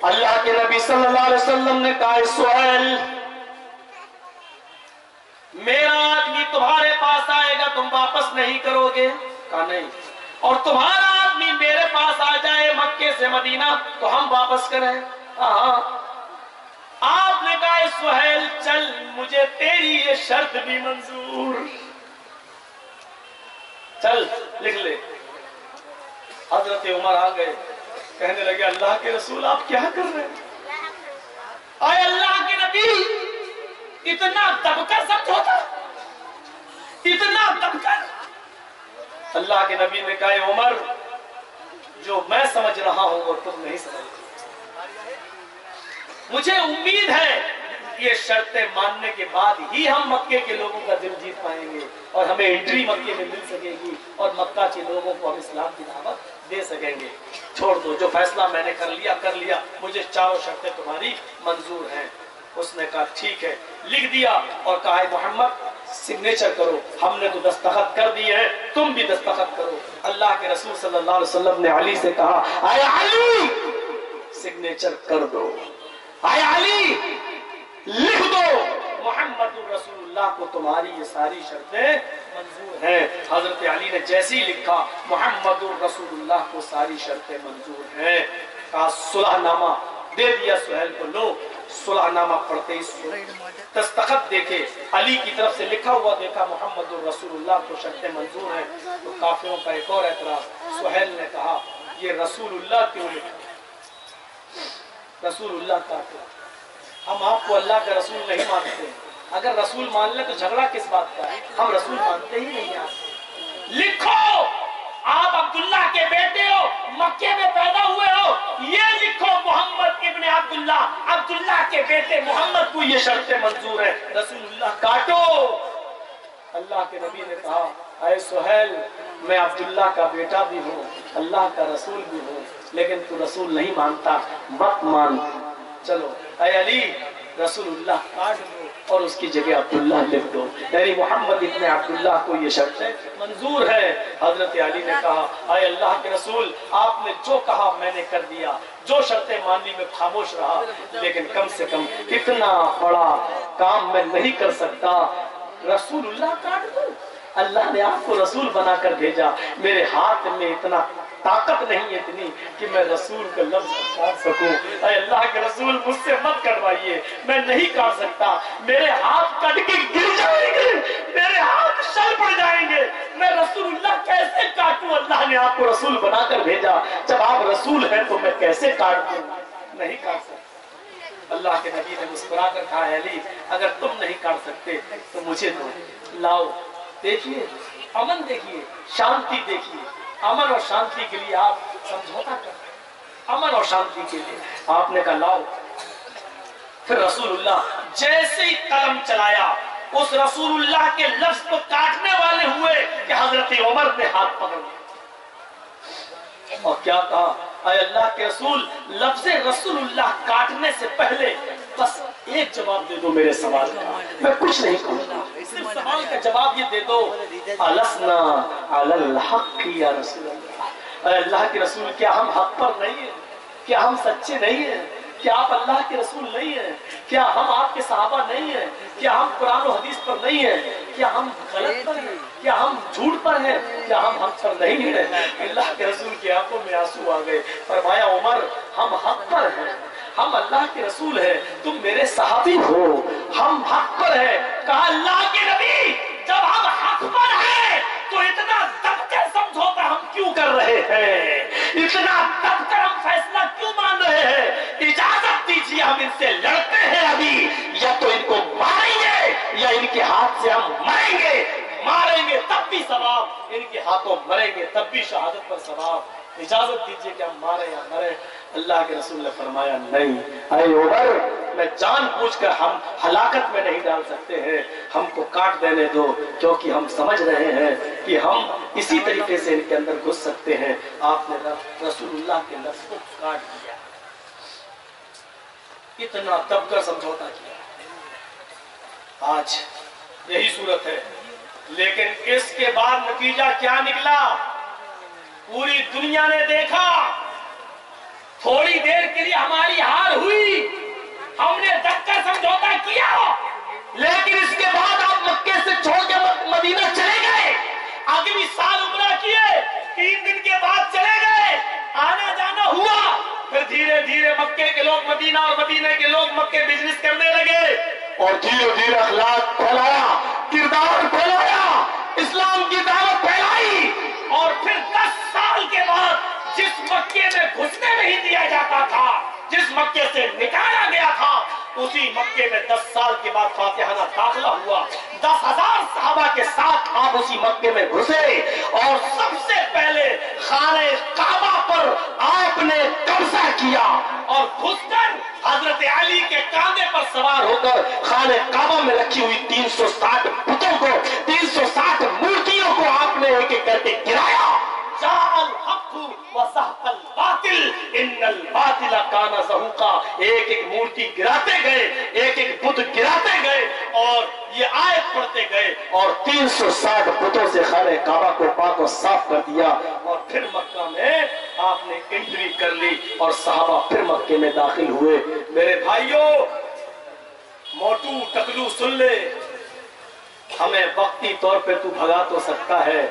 अल्लाह के नबी सल्लल्लाहु अलैहि वसल्लम ने कहा, सुहैल मेरा आदमी तुम्हारे पास आएगा, तुम वापस नहीं करोगे? कहा नहीं। और तुम्हारा आदमी मेरे पास आ जाए मक्के से मदीना, तो हम वापस करें? हाँ। आपने कहा, सुहैल चल, मुझे तेरी ये शर्त भी मंजूर, चल लिख ले। हजरत उमर आ गए, कहने लगे, अल्लाह के रसूल आप क्या कर रहे हैं? आए अल्लाह के नबी, इतना दबकर समझौता, इतना दबकर? अल्लाह के नबी ने कहा, उमर जो मैं समझ रहा हूं वो तुम नहीं समझ, मुझे उम्मीद है ये शर्तें मानने के बाद ही हम मक्के के लोगों का दिल जीत पाएंगे और हमें एंट्री मक्के में मिल सकेगी और मक्का के लोगों को हम इस्लाम की दावत दे सकेंगे। छोड़ दो, जो फैसला मैंने कर लिया, मुझे चारों शर्तें तुम्हारी मंजूर हैं। उसने कहा ठीक है, लिख दिया और कहा, मोहम्मद सिग्नेचर करो, हमने तो दस्तखत कर दिए हैं, तुम भी दस्तखत करो। अल्लाह के रसूल सल्लल्लाहु अलैहि वसल्लम ने अली से कहा, आए अली सिग्नेचर कर दो, आए अली लिख दो, मोहम्मदुर रसूलुल्लाह को तुम्हारी ये सारी शर्तें मंजूर हैं। हजरत अली ने जैसे ही लिखा, मोहम्मदुर रसूलुल्लाह को सारी शर्तें मंजूर हैं, कहा सुलहनामा दे दिया सुहैल को। लो, सुलहनामा पढ़ते ही दस्तखत देखे, अली की तरफ से लिखा हुआ देखा, मोहम्मदुर रसूलुल्लाह को शर्तें मंजूर हैं। तो काफिरों का एक और एतराज, सुहैल ने कहा, ये रसूलुल्लाह क्यों लिखा? रसूलुल्लाह का क्यों? हम आपको अल्लाह का रसूल नहीं मानते, अगर रसूल मान ले तो झगड़ा किस बात का? हम रसूल मानते ही नहीं। आप लिखो, आप अब्दुल्लाह के बेटे हो, मक्के में पैदा हुए हो, ये लिखो मोहम्मद इब्ने अब्दुल्लाह के बेटे मोहम्मद को ये शर्तें मंजूर है, रसूलुल्लाह काटो। अल्लाह के नबी ने कहा, अरे सुहैल मैं अब्दुल्लाह का बेटा भी हूँ, अल्लाह का रसूल भी हूँ, लेकिन तू रसूल नहीं मानता, मत मान। चलो अरे अली रसूलुल्लाह काट दो और उसकी जगह अब्दुल्लाह लिख दो, यानी मोहम्मद इब्ने अब्दुल्लाह को ये शर्तें मंजूर है। हजरत अली ने कहा, अरे अल्लाह के रसूल आपने जो कहा मैंने कर दिया, जो शर्तें मान ली मैं खामोश रहा, लेकिन कम से कम इतना बड़ा काम मैं नहीं कर सकता, रसूलुल्लाह काट दो। अल्लाह ने आपको रसूल बनाकर भेजा, मेरे हाथ में इतना ताकत नहीं है इतनी कि मैं रसूल का लफ्ज काट सकूं। अल्लाह के रसूल मुझसे मत करवाइए, मैं नहीं काट सकता, मेरे हाथ कट के गिर जाएंगे, मेरे हाथ शल पड़ जाएंगे, मैं रसूलुल्लाह कैसे काटूं? अल्लाह ने आपको रसूल बनाकर भेजा, जब आप रसूल हैं तो मैं कैसे काट दूं? नहीं काट सकता। अल्लाह के नबी ने मुस्कुरा कर कहा, अली अगर तुम नहीं काट सकते तो मुझे दो, लाओ। देखिए अमन, देखिए शांति, देखिए अमन और शांति के लिए आप समझौता कर, अमन और शांति के लिए आपने कहा लाओ। फिर रसूलुल्लाह जैसे ही कलम चलाया, उस रसूलुल्लाह के लफ्ज को काटने वाले हुए कि हजरत उमर ने हाथ पकड़ लिया और क्या कहा, अरे अल्लाह के रसूल लफ्ज रसूलुल्लाह काटने से पहले बस एक जवाब दे दो मेरे सवाल का, मैं कुछ नहीं कहूंगा, सिर्फ सवाल का जवाब ये दे दो, अलसना अलल हक या रसूलुल्लाह। अल्लाह के रसूल क्या हम हक पर नहीं है? क्या हम सच्चे नहीं है? क्या आप अल्लाह के रसूल नहीं है? क्या हम आपके सहाबा नहीं हैं? क्या हम कुरान और हदीस पर नहीं हैं? क्या हम गलत पर हैं? क्या हम झूठ पर हैं? क्या हम हक पर नहीं हैं? अल्लाह के रसूल की आंखों में आंसू आ गए। फरमाया उमर, हम हक पर हैं, हम अल्लाह के रसूल हैं, तुम मेरे सहाबी हो, हम हक पर हैं। कहा अल्लाह के नबी, जब हम हक पर हैं तो इतना दबकर समझौता हम क्यों कर रहे हैं? इतना दबकर हम फैसला क्यों मान रहे हैं? इजाजत दीजिए, हम इनसे लड़ते हैं अभी, या तो इनको मारेंगे या इनके हाथ से हम मरेंगे। मारेंगे तब भी सवाब, इनके हाथों मरेंगे तब भी शहादत पर सवाब। इजाजत दीजिए कि हम मारे या मरे। अल्लाह के रसूल ने फरमाया नहीं, अरे उमर, मैं जानबूझकर हम हलाकत में नहीं डाल सकते हैं, हमको काट देने दो, क्योंकि हम समझ रहे हैं कि हम इसी तरीके से इनके अंदर घुस सकते हैं। आपने रसूलुल्लाह के लफ्ज़ को काट दिया, इतना दबकर समझौता किया। आज यही सूरत है, लेकिन इसके बाद नतीजा क्या निकला? पूरी दुनिया ने देखा। थोड़ी देर के लिए हमारी हार हुई, हमने दबकर समझौता किया, लेकिन इसके बाद आप मक्के से छोड़ के मदीना चले गए। अगली साल उम्रा किए, 3 दिन के बाद चले गए, आना जाना हुआ। फिर धीरे धीरे मक्के के लोग मदीना और मदीने के लोग मक्के बिजनेस करने लगे, और धीरे धीरे अखलाक फैलाया, किरदार फैलाया, इस्लाम की दावत फैलाई। और फिर 10 साल के बाद जिस मक्के में घुसने नहीं दिया जाता था, जिस मक्के से निकाला गया था, उसी मक्के में 10 साल के बाद फातिहाना दाखिला हुआ। 10,000 सहाबा के साथ आप उसी मक्के में घुसे, और सबसे पहले खाने काबा पर आपने कब्जा किया, और घुसकर हजरत अली के कांधे पर सवार होकर खाने काबा में रखी हुई 360 बुतों को, 360 मूर्तियों को आपने एक एक करके गिराया। एक एक मूर्ति गिराते गए, एक एक बुत गिराते गए, और ये आयत पढ़ते गए, और 360 बुतों से खाने काबा को पाक और साफ कर दिया। और फिर मक्का में आपने एंट्री कर ली, और सहाबा फिर मक्के में दाखिल हुए। मेरे भाइयों, मोटू टकलू सुन ले, हमें वक्ती तौर पे तू भगा तो सकता है,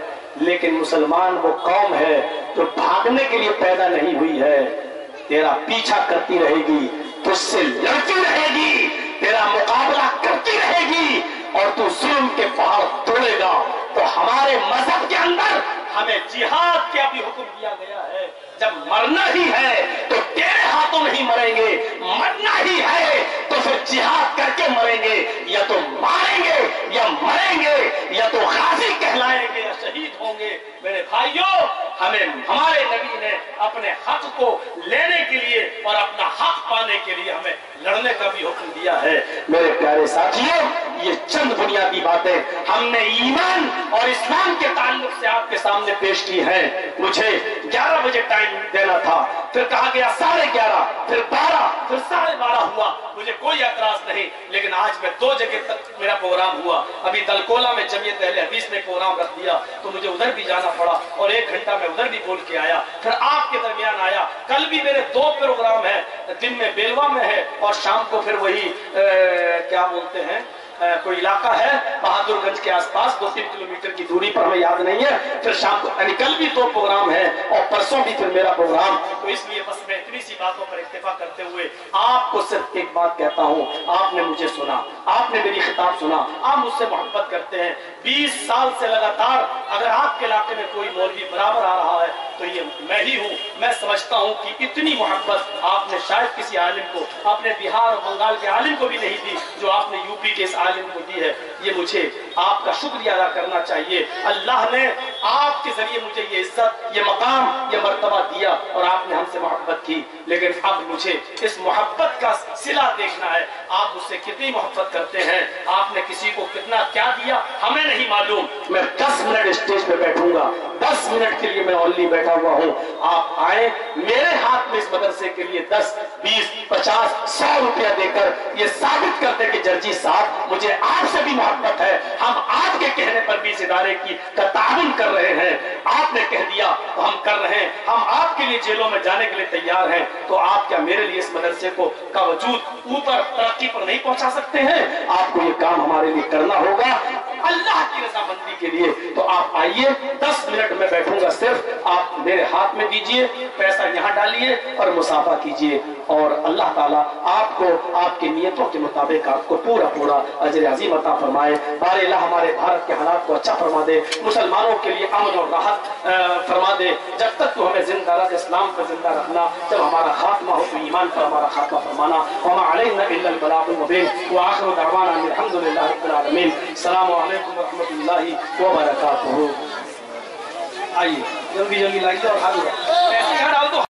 लेकिन मुसलमान वो कौम है जो भागने के लिए पैदा नहीं हुई है। तेरा पीछा करती रहेगी, तुझसे लड़ती रहेगी, तेरा मुकाबला करती रहेगी, और तू जुल्म के पहाड़ तोड़ेगा। तो हमारे मजहब के अंदर हमें जिहाद का भी हुक्म दिया गया है। जब मरना ही है तो तेरे हाथों नहीं मरेंगे, मरना ही है तो फिर जिहाद करके मरेंगे, या तो मारेंगे या मरेंगे, या तो गाजी कहलाएंगे या शहीद होंगे। मेरे भाइयों, हमें हमारे नबी ने अपने हक को लेने के लिए और अपना हक पाने के लिए हमें लड़ने का भी हुक्म दिया है। मेरे प्यारे साथियों, ये चंद बुनियादी बातें हमने ईमान और इस्लाम के ताल्लुक से आपके सामने पेश की हैं। मुझे 11 बजे टाइम देना था, फिर कहा गया 11:30, फिर 12, फिर 12:30 हुआ। मुझे कोई एतराज नहीं, लेकिन आज मैं 2 जगह तक मेरा प्रोग्राम हुआ। अभी दलकोला में जमीयत अहले हदीस ने प्रोग्राम रख दिया, तो मुझे उधर भी जाना पड़ा, और 1 घंटा मैं उधर भी बोल के आया, फिर आपके दरमियान आया। कल भी मेरे 2 प्रोग्राम है, दिन में बेलवा में है, और शाम को फिर वही क्या बोलते हैं, कोई इलाका है बहादुरगंज के आसपास, 2-3 किलोमीटर की दूरी पर, हमें याद नहीं है। फिर शाम को, यानी कल भी 2 प्रोग्राम है, और परसों भी फिर मेरा प्रोग्राम। तो इसलिए बस मैं इतनी सी बातों पर इत्तेफा करते हुए आपको सिर्फ एक बात कहता हूँ, आपने मुझे सुना, आपने मेरी खिताब सुना, आप मुझसे मोहब्बत करते हैं। 20 साल से लगातार अगर आपके इलाके में कोई मौलवी बराबर आ रहा है तो ये मैं ही हूँ। मैं समझता हूँ कि इतनी मोहब्बत आपने शायद किसी आलिम को, अपने बिहार और बंगाल के आलिम को भी नहीं दी जो आपने यूपी के इस आलिम को दी है। ये मुझे आपका शुक्रिया अदा करना चाहिए। अल्लाह ने आपके जरिए मुझे ये इज्जत, ये मकाम, ये मर्तबा दिया, और आपने हमसे मोहब्बत की। लेकिन अब मुझे इस मोहब्बत का सिला देखना है, आप मुझसे कितनी मोहब्बत करते हैं, आपने किसी को कितना क्या दिया हमें नहीं मालूम। मैं 10 मिनट स्टेज पे बैठूंगा, 10 मिनट के लिए मैं ओनली बैठा हुआ हूँ। आप आए, मेरे हाथ में इस मदरसे के लिए 10, 20, 50, 100 रुपया देकर ये साबित कर दे कि जर्जी साहब मुझे आपसे भी मोहब्बत है, हम आपके कहने पर भी इस इदारे की ताउन कर रहे हैं, आपने कह दिया तो हम कर रहे हैं, हम आपके लिए जेलों में जाने के लिए तैयार हैं, तो आप क्या मेरे लिए इस मदरसे को का वजूद ऊपर तरक्की पर नहीं पहुंचा सकते हैं? आपको ये काम हमारे लिए करना होगा अल्लाह की रजामंदी के लिए। तो आप आइए, 10 मिनट में बैठूंगा, सिर्फ आप मेरे हाथ में दीजिए, पैसा यहाँ डालिए और मुसाफा कीजिए, और अल्लाह ताला आपको आपकी नियतों के मुताबिक आपको पूरा पूरा अजर अजीम अता फरमाए। बारे अल्लाह हमारे भारत के हालात को अच्छा फरमा दे, मुसलमानों के लिए अमन और राहत फरमा दे। जब तक तो हमें जिंदा रख, इस्लाम पर जिंदा रखना, जब हमारा खात्मा हो तो ईमान पर हमारा खात्मा फरमाना। वमा अलैना इल्लल बलागुल मुबीन व आखिरु दअवाना अल्हम्दुलिल्लाहि रब्बिल आलमीन। अस्सलामु अलैकुम व रहमतुल्लाहि व बरकातुहू। आइए जल्दी जल्दी लाइए और हाथ डाल दो।